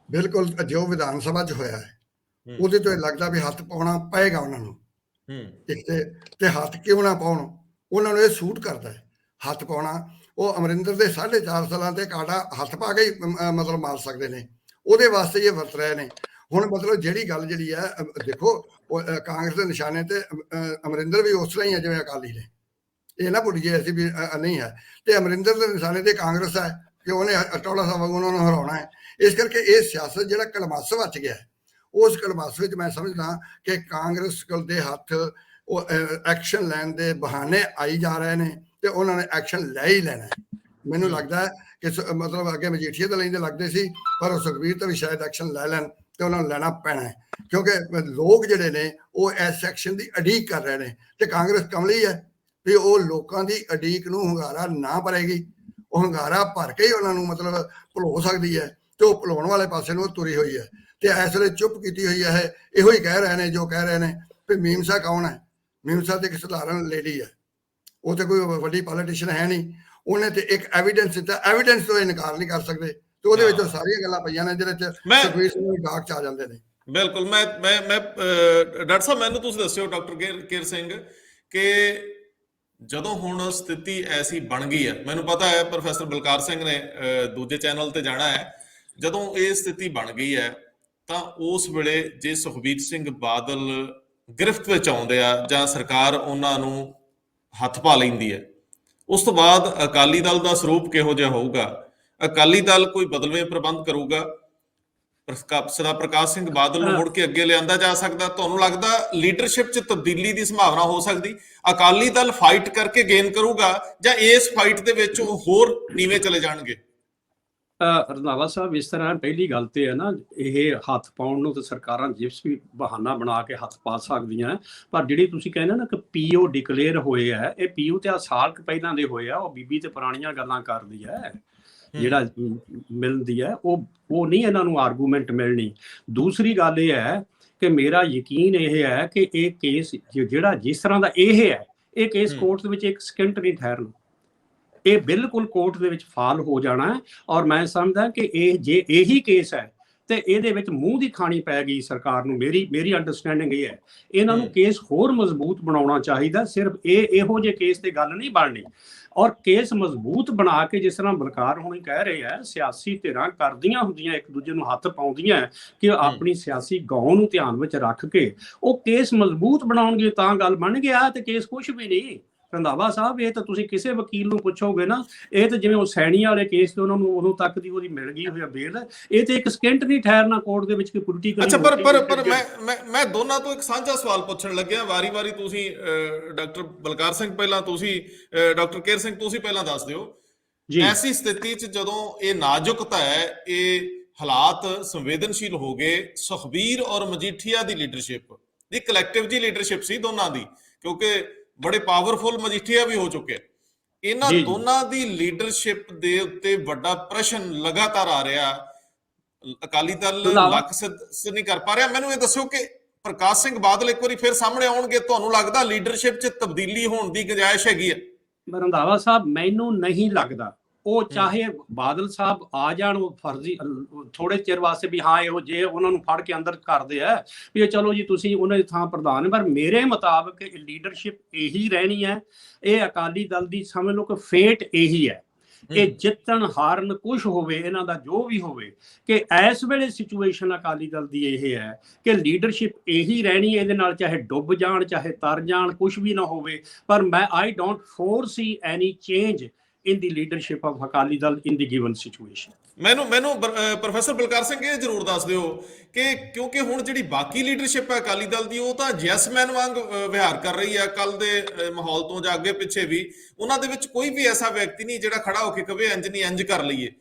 ਬਿਲਕੁਲ, ਜੋ ਵਿਧਾਨ ਸਭਾ 'ਚ ਹੋਇਆ ਹੈ ਉਹਦੇ ਤੋਂ ਇਹ ਲੱਗਦਾ ਵੀ ਹੱਥ ਪਾਉਣਾ ਪਏਗਾ ਉਹਨਾਂ ਨੂੰ। ਇੱਕ ਤੇ ਹੱਥ ਕਿਉਂ ਨਾ ਪਾਉਣ, ਉਹਨਾਂ ਨੂੰ ਇਹ ਸੂਟ ਕਰਦਾ ਹੈ ਹੱਥ ਪਾਉਣਾ। ਉਹ ਅਮਰਿੰਦਰ ਦੇ 4.5 ਸਾਲਾਂ ਤੇ ਕਾਟਾ ਹੱਥ ਪਾ ਕੇ ਹੀ ਮਤਲਬ ਮਾਰ ਸਕਦੇ ਨੇ, ਉਹਦੇ ਵਾਸਤੇ ਇਹ ਵਰਤ ਰਹੇ ਨੇ। ਹੁਣ ਮਤਲਬ ਜਿਹੜੀ ਗੱਲ ਜਿਹੜੀ ਹੈ, ਦੇਖੋ ਕਾਂਗਰਸ ਦੇ ਨਿਸ਼ਾਨੇ ਤੇ ਅਮਰਿੰਦਰ ਵੀ ਉਸ ਤਰ੍ਹਾਂ ਹੀ ਹੈ ਜਿਵੇਂ ਅਕਾਲੀ ਨੇ, ਇਹ ਨਾ ਭੁੱਲੀਏ ਅਸੀਂ ਵੀ ਨਹੀਂ ਹੈ। ਤੇ ਅਮਰਿੰਦਰ ਦੇ ਨਿਸ਼ਾਨੇ ਤੇ ਕਾਂਗਰਸ ਹੈ ਕਿ ਉਹਨੇ ਅਟੌਲਾ ਸਾਹਿਬ ਵਾਂਗੂ ਉਹਨਾਂ ਨੂੰ ਹਰਾਉਣਾ ਹੈ। ਇਸ ਕਰਕੇ ਇਹ ਸਿਆਸਤ ਜਿਹੜਾ ਕਲਮਾਸ ਵੱਜ ਗਿਆ, ਉਸ ਕਲਮਾਸ ਵਿੱਚ ਮੈਂ ਸਮਝਦਾ ਕਿ ਕਾਂਗਰਸ ਕੋਲ ਦੇ ਹੱਥ ਉਹ ਐਕਸ਼ਨ ਲੈਣ ਦੇ ਬਹਾਨੇ ਆਈ ਜਾ ਰਹੇ ਨੇ ਤੇ ਉਹਨਾਂ ਨੇ ਐਕਸ਼ਨ ਲੈ ਹੀ ਲੈਣਾ। ਮੈਨੂੰ ਲੱਗਦਾ ਹੈ ਕਿ ਮਤਲਬ ਅੱਗੇ ਮਜੀਠੀਆ ਤਾਂ ਲੈਂਦੇ ਲੱਗਦੇ ਸੀ, ਪਰ ਉਹ ਸੁਖਬੀਰ ਤਾਂ ਵੀ ਸ਼ਾਇਦ ਐਕਸ਼ਨ ਲੈ ਲੈਣ ਤੇ ਉਹਨਾਂ ਨੂੰ ਲੈਣਾ ਪੈਣਾ ਹੈ, ਕਿਉਂਕਿ ਲੋਕ ਜਿਹੜੇ ਨੇ ਉਹ ਇਸ ਐਕਸ਼ਨ ਦੀ ਉਡੀਕ ਕਰ ਰਹੇ ਨੇ। ਤੇ ਕਾਂਗਰਸ ਕਮਲੀ ਹੈ ਵੀ ਉਹ ਲੋਕਾਂ ਦੀ ਉਡੀਕ ਨੂੰ ਹੁੰਗਾਰਾ ਨਾ ਭਰੇਗੀ, ਉਹ ਹੁੰਗਾਰਾ ਭਰ ਕੇ ਹੀ ਉਹਨਾਂ ਨੂੰ ਮਤਲਬ ਭੁਲੋ ਸਕਦੀ ਹੈ, ਤੇ ਉਹ ਭੁਲਾਉਣ ਵਾਲੇ ਪਾਸੇ ਨੂੰ ਤੁਰੀ ਹੋਈ ਹੈ। ਤੇ ਇਸ ਵੇਲੇ ਚੁੱਪ ਕੀਤੀ ਹੋਈ ਹੈ, ਇਹੋ ਹੀ ਕਹਿ ਰਹੇ ਨੇ ਜੋ ਕਹਿ ਰਹੇ ਨੇ ਵੀ ਮੀਮਸਾ ਕੌਣ ਹੈ। ਮੀਮਸਾ ਤੇ ਇੱਕ ਸਧਾਰਨ ਲੇਡੀ ਹੈ, ਉਹ ਤੇ ਕੋਈ ਵੱਡੀ ਪੋਲੀਟੀਸ਼ੀਅਨ ਹੈ ਨਹੀਂ। ਉਹਨੇ ਤੇ ਇੱਕ ਐਵੀਡੈਂਸ ਦਿੱਤਾ, ਐਵੀਡੈਂਸ ਤੋਂ ਇਨਕਾਰ ਨਹੀਂ ਕਰ ਸਕਦੇ, ਤੇ ਉਹਦੇ ਵਿੱਚੋਂ ਸਾਰੀਆਂ ਗੱਲਾਂ ਪਈਆਂ ਨੇ ਜਿਹਦੇ ਚ ਸੁਖਬੀਰ ਸਿੰਘ ਨੂੰ ਡਾਕ ਚ ਆ ਜਾਂਦੇ ਨੇ। ਬਿਲਕੁਲ। ਮੈਂ ਡਾਕਟਰ ਸਾਹਿਬ, ਮੈਨੂੰ ਤੁਸੀਂ ਦੱਸਿਓ, ਡਾਕਟਰ ਕੇਰ ਸਿੰਘ, ਕਿ ਜਦੋਂ ਹੁਣ ਸਥਿਤੀ ਐਸੀ ਬਣ ਗਈ ਹੈ, ਮੈਨੂੰ ਪਤਾ ਹੈ ਪ੍ਰੋਫੈਸਰ ਬਲਕਾਰ ਸਿੰਘ ਨੇ ਦੂਜੇ ਚੈਨਲ ਤੇ ਜਾਣਾ ਹੈ, ਜਦੋਂ ਇਹ ਸਥਿਤੀ ਬਣ ਗਈ ਹੈ ਤਾਂ ਉਸ ਵੇਲੇ ਜੇ ਸੁਖਬੀਰ ਸਿੰਘ ਬਾਦਲ ਗ੍ਰਿਫਤ ਵਿੱਚ ਆਉਂਦੇ ਆ ਜਾਂ ਸਰਕਾਰ ਉਹਨਾਂ ਨੂੰ ਹੱਥ ਪਾ ਲੈਂਦੀ ਹੈ, ਉਸ ਤੋਂ ਬਾਅਦ ਅਕਾਲੀ ਦਲ ਦਾ ਸਰੂਪ ਕਿਹੋ ਜਿਹਾ ਹੋਊਗਾ? ਅਕਾਲੀ ਦਲ ਕੋਈ ਬਦਲਵੇਂ ਪ੍ਰਬੰਧ ਕਰੂਗਾ? ਸਰਦਾਰ ਪ੍ਰਕਾਸ਼ ਸਿੰਘ ਬਾਦਲ ਨੂੰ ਮੁੜ ਕੇ ਅੱਗੇ ਲਿਆਂਦਾ ਜਾ ਸਕਦਾ? ਤੁਹਾਨੂੰ ਲੱਗਦਾ ਲੀਡਰਸ਼ਿਪ 'ਚ ਤਬਦੀਲੀ ਦੀ ਸੰਭਾਵਨਾ ਹੋ ਸਕਦੀ? ਅਕਾਲੀ ਦਲ ਫਾਈਟ ਕਰਕੇ ਗੇਨ ਕਰੂਗਾ ਜਾਂ ਇਸ ਫਾਈਟ ਦੇ ਵਿੱਚ ਉਹ ਹੋਰ ਨੀਵੇਂ ਚਲੇ ਜਾਣਗੇ? ਰੰਧਾਵਾ ਸਾਹਿਬ, ਇਸ ਤਰ੍ਹਾਂ ਪਹਿਲੀ ਗੱਲ ਤੇ ਹੈ ਨਾ, ਇਹ ਹੱਥ ਪਾਉਣ ਨੂੰ ਤਾਂ ਸਰਕਾਰਾਂ ਜਿਸ ਵੀ ਬਹਾਨਾ ਬਣਾ ਕੇ ਹੱਥ ਪਾ ਸਕਦੀਆਂ, ਪਰ ਜਿਹੜੀ ਤੁਸੀਂ ਕਹਿੰਦੇ ਨਾ ਕਿ ਪੀਓ ਡਿਕਲੇਅਰ ਹੋਏ ਆ, ਇਹ ਪੀਓ ਤੇ ਸਾਲ ਕੁ ਪਹਿਲਾਂ ਦੇ ਹੋਏ ਆ। ਉਹ ਬੀਬੀ ਤੇ ਪੁਰਾਣੀਆਂ ਗੱਲਾਂ ਕਰਦੀ ਹੈ, ਜਿਹੜਾ ਮਿਲਦੀ ਹੈ ਉਹ ਨਹੀਂ ਇਹਨਾਂ ਨੂੰ ਆਰਗੂਮੈਂਟ ਮਿਲਣੀ। ਦੂਸਰੀ ਗੱਲ ਇਹ ਹੈ ਕਿ ਮੇਰਾ ਯਕੀਨ ਇਹ ਹੈ ਕਿ ਇਹ ਕੇਸ ਜਿਹੜਾ ਜਿਸ ਤਰ੍ਹਾਂ ਦਾ ਇਹ ਹੈ, ਇਹ ਕੇਸ ਕੋਰਟ ਦੇ ਵਿੱਚ ਇੱਕ ਸਕਿੰਟ ਨਹੀਂ ਠਹਿਰਨਾ, ਇਹ ਬਿਲਕੁਲ ਕੋਰਟ ਦੇ ਵਿੱਚ ਫਾਲ ਹੋ ਜਾਣਾ ਹੈ। ਔਰ ਮੈਂ ਸਮਝਦਾ ਕਿ ਇਹ ਜੇ ਇਹੀ ਕੇਸ ਹੈ ਤੇ ਇਹਦੇ ਵਿੱਚ ਮੂੰਹ ਦੀ ਖਾਣੀ ਪੈ ਗਈ ਸਰਕਾਰ ਨੂੰ। ਮੇਰੀ ਅੰਡਰਸਟੈਂਡਿੰਗ ਇਹ ਹੈ, ਇਹਨਾਂ ਨੂੰ ਕੇਸ ਹੋਰ ਮਜ਼ਬੂਤ ਬਣਾਉਣਾ ਚਾਹੀਦਾ। ਸਿਰਫ ਇਹੋ ਜਿਹੇ ਕੇਸ ਤੇ ਗੱਲ ਨਹੀਂ ਬਣਨੀ, ਔਰ ਕੇਸ ਮਜ਼ਬੂਤ ਬਣਾ ਕੇ, ਜਿਸ ਤਰ੍ਹਾਂ ਬਲਕਾਰ ਹੁਣੀ ਕਹਿ ਰਹੇ ਆ, ਸਿਆਸੀ ਧਿਰਾਂ ਕਰਦੀਆਂ ਹੁੰਦੀਆਂ ਇੱਕ ਦੂਜੇ ਨੂੰ ਹੱਥ ਪਾਉਂਦੀਆਂ ਕਿ ਆਪਣੀ ਸਿਆਸੀ ਗੌਂ ਨੂੰ ਧਿਆਨ ਵਿੱਚ ਰੱਖ ਕੇ ਉਹ ਕੇਸ ਮਜ਼ਬੂਤ ਬਣਾਉਣਗੇ ਤਾਂ ਗੱਲ ਬਣ ਗਿਆ। ਤੇ ਕੇਸ ਕੁਛ ਵੀ ਨਹੀਂ ਰੰਧਾਵਾ ਸਾਹਿਬ, ਇਹ ਤਾਂ ਤੁਸੀਂ ਕਿਸੇ ਵਕੀਲ ਨੂੰ ਪੁੱਛੋਗੇ ਨਾ, ਇਹ ਤਾਂ ਜਿਵੇਂ ਉਹ ਸੈਣੀ ਵਾਲੇ ਕੇਸ ਤੇ ਉਹਨਾਂ ਨੂੰ ਉਦੋਂ ਤੱਕ ਦੀ ਉਹਦੀ ਮਿਲ ਗਈ ਹੋਈ ਬੇਲ, ਇਹ ਤੇ ਇੱਕ ਸਕਿੰਟ ਨਹੀਂ ਠਹਿਰਨਾ ਕੋਰਟ ਦੇ ਵਿੱਚ ਕਿ ਪੋਲੀਟੀਕਲ। ਅੱਛਾ, ਪਰ ਮੈਂ ਦੋਨਾਂ ਤੋਂ ਇੱਕ ਸਾਂਝਾ ਸਵਾਲ ਪੁੱਛਣ ਲੱਗਿਆ, ਵਾਰੀ ਤੁਸੀਂ ਡਾਕਟਰ ਬਲਕਾਰ ਸਿੰਘ ਪਹਿਲਾਂ, ਤੁਸੀਂ ਡਾਕਟਰ ਕੇਰ ਸਿੰਘ ਤੁਸੀਂ ਪਹਿਲਾਂ ਦੱਸ ਦਿਓ। ਐਸੀ ਸਥਿਤੀ 'ਚ ਜਦੋਂ ਇਹ ਨਾਜ਼ੁਕਤਾ ਹੈ, ਇਹ ਹਾਲਾਤ ਸੰਵੇਦਨਸ਼ੀਲ ਹੋ ਗਏ, ਸੁਖਬੀਰ ਔਰ ਮਜੀਠੀਆ ਦੀ ਲੀਡਰਸ਼ਿਪ ਦੀ ਕਲੈਕਟਿਵ ਜੀ ਲੀਡਰਸ਼ਿਪ ਸੀ ਦੋਨਾਂ ਦੀ, ਕਿਉਂਕਿ ਬੜੇ ਪਾਵਰਫੁਲ ਮਜੀਠੀਆ ਵੀ ਹੋ ਚੁੱਕੇ, ਇਹਨਾਂ ਦੋਨਾਂ ਦੀ ਲੀਡਰਸ਼ਿਪ ਦੇ ਉੱਤੇ ਵੱਡਾ ਪ੍ਰਸ਼ਨ ਲਗਾਤਾਰ ਆ ਰਿਹਾ। ਅਕਾਲੀ ਦਲ ਲੱਕ ਸਿੱਧ ਨਹੀਂ ਕਰ ਪਾ ਰਿਹਾ। ਮੈਨੂੰ ਇਹ ਦੱਸੋ ਕਿ ਪ੍ਰਕਾਸ਼ ਸਿੰਘ ਬਾਦਲ ਇੱਕ ਵਾਰੀ ਫਿਰ ਸਾਹਮਣੇ ਆਉਣਗੇ, ਤੁਹਾਨੂੰ ਲੱਗਦਾ ਲੀਡਰਸ਼ਿਪ 'ਚ ਤਬਦੀਲੀ ਹੋਣ ਦੀ ਗੁੰਜਾਇਸ਼ ਹੈਗੀ ਹੈ? ਰੰਧਾਵਾ ਸਾਹਿਬ, ਮੈਨੂੰ ਨਹੀਂ ਲੱਗਦਾ। ਉਹ ਚਾਹੇ ਬਾਦਲ ਸਾਹਿਬ ਆ ਜਾਣ, ਉਹ ਫਰਜ਼ੀ ਥੋੜੇ ਚਿਰ ਵਾਸਤੇ ਵੀ ਹਾਂ ਇਹੋ ਜੇ ਉਹਨਾਂ ਨੂੰ ਫੜ ਕੇ ਅੰਦਰ ਕਰਦੇ ਆ ਵੀ ਚਲੋ ਜੀ ਤੁਸੀਂ ਉਹਨਾਂ ਦੀ ਥਾਂ ਪ੍ਰਧਾਨ, ਪਰ ਮੇਰੇ ਮੁਤਾਬਕ ਲੀਡਰਸ਼ਿਪ ਇਹੀ ਰਹਿਣੀ ਹੈ। ਇਹ ਅਕਾਲੀ ਦਲ ਦੀ ਸਮਝ ਲਓ ਕਿ ਫੇਟ ਇਹੀ ਹੈ। ਇਹ ਜਿੱਤਣ ਹਾਰਨ ਕੁਛ ਹੋਵੇ, ਇਹਨਾਂ ਦਾ ਜੋ ਵੀ ਹੋਵੇ, ਕਿ ਇਸ ਵੇਲੇ ਸਿਚੁਏਸ਼ਨ ਅਕਾਲੀ ਦਲ ਦੀ ਇਹ ਹੈ ਕਿ ਲੀਡਰਸ਼ਿਪ ਇਹੀ ਰਹਿਣੀ। ਇਹਦੇ ਨਾਲ ਚਾਹੇ ਡੁੱਬ ਜਾਣ, ਚਾਹੇ ਤਰ ਜਾਣ, ਕੁਛ ਵੀ ਨਾ ਹੋਵੇ, ਪਰ ਮੈਂ I don't foresee any change in the leadership of Akali Dal in the given situation? ਮੈਨੂੰ ਪ੍ਰੋਫੈਸਰ ਬਲਕਾਰ ਸਿੰਘ ਇਹ ਜ਼ਰੂਰ ਦੱਸ ਦਿਓ ਕਿ ਕਿਉਂਕਿ ਹੁਣ ਜਿਹੜੀ ਬਾਕੀ ਲੀਡਰਸ਼ਿਪ ਹੈ ਅਕਾਲੀ ਦਲ ਦੀ, ਉਹ ਤਾਂ ਯੈਸਮੈਨ ਵਾਂਗ ਵਿਹਾਰ ਕਰ ਰਹੀ ਹੈ ਕੱਲ ਦੇ ਮਾਹੌਲ ਤੋਂ ਜਾਂ ਅੱਗੇ ਪਿੱਛੇ ਵੀ। ਉਹਨਾਂ ਦੇ ਵਿੱਚ ਕੋਈ ਵੀ ਐਸਾ ਵਿਅਕਤੀ ਨਹੀਂ ਜਿਹੜਾ ਖੜਾ ਹੋ ਕੇ ਕਵੇ ਇੰਜ ਨਹੀਂ ਇੰਜ ਕਰ ਲਈਏ।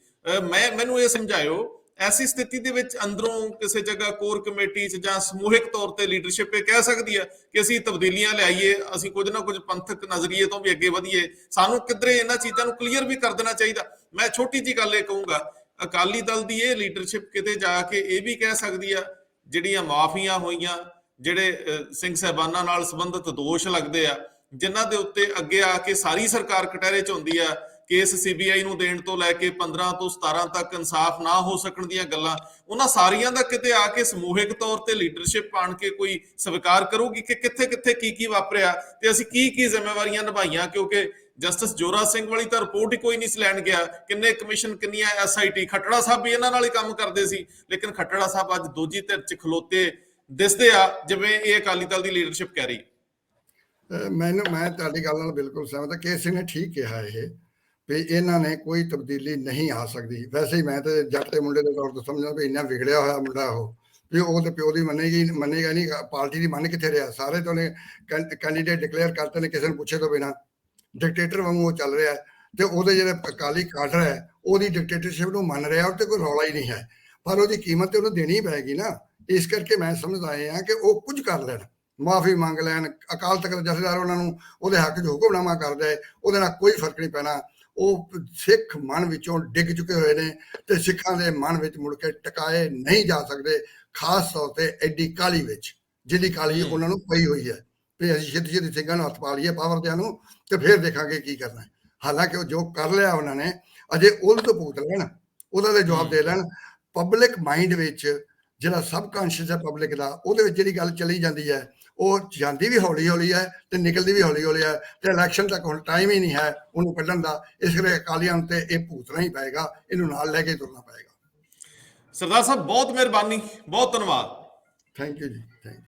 ਮੈਨੂੰ ਇਹ ਸਮਝਾਇਓ, ਐਸੀ ਸਥਿਤੀ ਦੇ ਵਿੱਚ ਅੰਦਰੋਂ ਕਿਸੇ ਜਗ੍ਹਾ ਕੋਰ ਕਮੇਟੀ 'ਚ ਜਾਂ ਸਮੂਹਿਕ ਤੌਰ ਤੇ ਲੀਡਰਸ਼ਿਪ ਇਹ ਕਹਿ ਸਕਦੀ ਹੈ ਕਿ ਅਸੀਂ ਤਬਦੀਲੀਆਂ ਲਿਆਈਏ, ਅਸੀਂ ਕੁਝ ਨਾ ਕੁਝ ਪੰਥਕ ਨਜ਼ਰੀਏ ਤੋਂ ਵੀ ਅੱਗੇ ਵਧੀਏ, ਸਾਨੂੰ ਕਿਧਰੇ ਇਹਨਾਂ ਚੀਜ਼ਾਂ ਨੂੰ ਕਲੀਅਰ ਵੀ ਕਰ ਦੇਣਾ ਚਾਹੀਦਾ। ਮੈਂ ਛੋਟੀ ਜੀ ਗੱਲ ਇਹ ਕਹੂੰਗਾ, ਅਕਾਲੀ ਦਲ ਦੀ ਇਹ ਲੀਡਰਸ਼ਿਪ ਕਿਤੇ ਜਾ ਕੇ ਇਹ ਵੀ ਕਹਿ ਸਕਦੀ ਆ ਜਿਹੜੀਆਂ ਮਾਫੀਆਂ ਹੋਈਆਂ, ਜਿਹੜੇ ਸਿੰਘ ਸਾਹਿਬਾਨਾਂ ਨਾਲ ਸੰਬੰਧਿਤ ਦੋਸ਼ ਲੱਗਦੇ ਆ, ਜਿਨ੍ਹਾਂ ਦੇ ਉੱਤੇ ਅੱਗੇ ਆ ਕੇ ਸਾਰੀ ਸਰਕਾਰ ਕਟਹਿਰੇ 'ਚ ਹੁੰਦੀ ਆ, ਕੇਸ CBI ਨੂੰ ਦੇਣ ਤੋਂ ਲੈ ਕੇ 15 ਤੋਂ 17 ਤੱਕ ਇਨਸਾਫ ਨਾ ਹੋ ਸਕਣ ਦੀਆਂ ਗੱਲਾਂ, ਉਹਨਾਂ ਸਾਰੀਆਂ ਦਾ ਕਿਤੇ ਆ ਕੇ ਸਮੂਹਿਕ ਤੌਰ ਤੇ ਲੀਡਰਸ਼ਿਪ ਆਣ ਕੇ ਕੋਈ ਸਵੀਕਾਰ ਕਰੂਗੀ ਕਿ ਕਿੱਥੇ ਕਿੱਥੇ ਕੀ ਵਾਪਰਿਆ ਤੇ ਅਸੀਂ ਕੀ ਜ਼ਿੰਮੇਵਾਰੀਆਂ ਨਿਭਾਈਆਂ। ਕਿਉਂਕਿ ਜਸਟਿਸ ਜੋਰਾ ਸਿੰਘ ਵਾਲੀ ਤਾਂ ਰਿਪੋਰਟ ਹੀ ਕੋਈ ਨਹੀਂ ਸੀ ਲੈਣ ਗਿਆ, ਕਿੰਨੇ ਕਮਿਸ਼ਨ, ਕਿੰਨੀਆਂ SIT, ਖੱਟੜਾ ਸਾਹਿਬ ਵੀ ਇਹਨਾਂ ਨਾਲ ਹੀ ਕੰਮ ਕਰਦੇ ਸੀ, ਲੇਕਿਨ ਖੱਟੜਾ ਸਾਹਿਬ ਅੱਜ ਦੂਜੀ ਧਿਰ 'ਚ ਖਲੋਤੇ ਦਿਸਦੇ ਆ ਜਿਵੇਂ ਇਹ ਅਕਾਲੀ ਦਲ ਦੀ ਲੀਡਰਸ਼ਿਪ ਕਹਿ ਰਹੀ। ਮੈਂ ਤੁਹਾਡੀ ਗੱਲ ਨਾਲ ਬਿਲਕੁਲ ਸਹਿਮਤ ਹਾਂ। ਕੇਸੀ ਨੇ ਠੀਕ ਕਿਹਾ ਇਹ ਵੀ ਇਹਨਾਂ ਨੇ ਕੋਈ ਤਬਦੀਲੀ ਨਹੀਂ ਆ ਸਕਦੀ। ਵੈਸੇ ਹੀ ਮੈਂ ਤੇ ਜੱਟ ਦੇ ਮੁੰਡੇ ਦੇ ਤੌਰ ਤੇ ਸਮਝਦਾ ਵੀ ਇੰਨਾ ਵਿਗੜਿਆ ਹੋਇਆ ਮੁੰਡਾ ਉਹ ਵੀ ਉਹ ਤੇ ਪਿਓ ਦੀ ਮੰਨੇਗਾ ਨਹੀਂ, ਪਾਰਟੀ ਦੀ ਮੰਨ ਕਿੱਥੇ ਰਿਹਾ। ਸਾਰੇ ਤੋਂ ਨੇ ਕੈਂਡੀਡੇਟ ਡਿਕਲੇਅਰ ਕਰਤੇ ਨੇ ਕਿਸੇ ਨੂੰ ਪੁੱਛੇ ਤੋਂ ਬਿਨਾਂ, ਡਿਕਟੇਟਰ ਵਾਂਗੂ ਉਹ ਚੱਲ ਰਿਹਾ ਤੇ ਉਹਦੇ ਜਿਹੜੇ ਅਕਾਲੀ ਕਾਡਰ ਹੈ ਉਹਦੀ ਡਿਕਟੇਟਰਸ਼ਿਪ ਨੂੰ ਮੰਨ ਰਿਹਾ, ਉਹ ਤੇ ਕੋਈ ਰੌਲਾ ਹੀ ਨਹੀਂ ਹੈ, ਪਰ ਉਹਦੀ ਕੀਮਤ ਤੇ ਉਹਨੂੰ ਦੇਣੀ ਪੈਗੀ ਨਾ। ਇਸ ਕਰਕੇ ਮੈਂ ਸਮਝਦਾ ਹਾਂ ਕਿ ਉਹ ਕੁਝ ਕਰ ਲੈਣ, ਮਾਫੀ ਮੰਗ ਲੈਣ, ਅਕਾਲ ਤਖਤ ਜਥੇਦਾਰ ਉਹਨਾਂ ਨੂੰ ਉਹਦੇ ਹੱਕ 'ਚ ਹੁਕਮਨਾਮਾ ਕਰ ਜਾਏ, ਉਹਦੇ ਨਾਲ ਕੋਈ ਫਰਕ ਨਹੀਂ ਪੈਣਾ। ਉਹ ਸਿੱਖ ਮਨ ਵਿੱਚੋਂ ਡਿੱਗ ਚੁੱਕੇ ਹੋਏ ਨੇ ਤੇ ਸਿੱਖਾਂ ਦੇ ਮਨ ਵਿੱਚ ਮੁੜ ਕੇ ਟਿਕਾਏ ਨਹੀਂ ਜਾ ਸਕਦੇ, ਖਾਸ ਤੌਰ ਤੇ ਐਡੀ ਕਾਲੀ ਵਿੱਚ ਜਿਹਦੀ ਕਾਲੀ ਉਹਨਾਂ ਨੂੰ ਪਈ ਹੋਈ ਹੈ ਵੀ ਅਸੀਂ ਛੇਤੀ ਸਿੰਘਾਂ ਨੂੰ ਹੱਥ ਪਾ ਲਈਏ ਪਾਵਰਦਿਆਂ ਨੂੰ ਤੇ ਫਿਰ ਦੇਖਾਂਗੇ ਕੀ ਕਰਨਾ। ਹਾਲਾਂਕਿ ਉਹ ਜੋ ਕਰ ਲਿਆ ਉਹਨਾਂ ਨੇ ਅਜੇ ਉਹਦੇ ਤੋਂ ਭੁਗਤ ਲੈਣ, ਉਹਦਾ ਤੇ ਜਵਾਬ ਦੇ ਲੈਣ। ਪਬਲਿਕ ਮਾਈਂਡ ਵਿੱਚ ਜਿਹੜਾ ਸਬਕੌਂਸ਼ੀਅਸ ਹੈ ਪਬਲਿਕ ਦਾ, ਉਹਦੇ ਵਿੱਚ ਜਿਹੜੀ ਗੱਲ ਚਲੀ ਜਾਂਦੀ ਹੈ ਉਹ ਜਾਂਦੀ ਵੀ ਹੌਲੀ ਹੌਲੀ ਹੈ ਤੇ ਨਿਕਲਦੀ ਵੀ ਹੌਲੀ ਹੌਲੀ ਹੈ ਤੇ ਇਲੈਕਸ਼ਨ ਤੱਕ ਹੁਣ ਟਾਈਮ ਹੀ ਨਹੀਂ ਹੈ ਉਹਨੂੰ ਕੱਢਣ ਦਾ। ਇਸ ਕਰਕੇ ਅਕਾਲੀਆਂ ਉੱਤੇ ਇਹ ਭੂਤਣਾ ਹੀ ਪਏਗਾ, ਇਹਨੂੰ ਨਾਲ ਲੈ ਕੇ ਤੁਰਨਾ ਪਏਗਾ। ਸਰਦਾਰ ਸਾਹਿਬ ਬਹੁਤ ਮਿਹਰਬਾਨੀ, ਬਹੁਤ ਧੰਨਵਾਦ। ਥੈਂਕ ਯੂ ਜੀ, ਥੈਂਕ ਯੂ।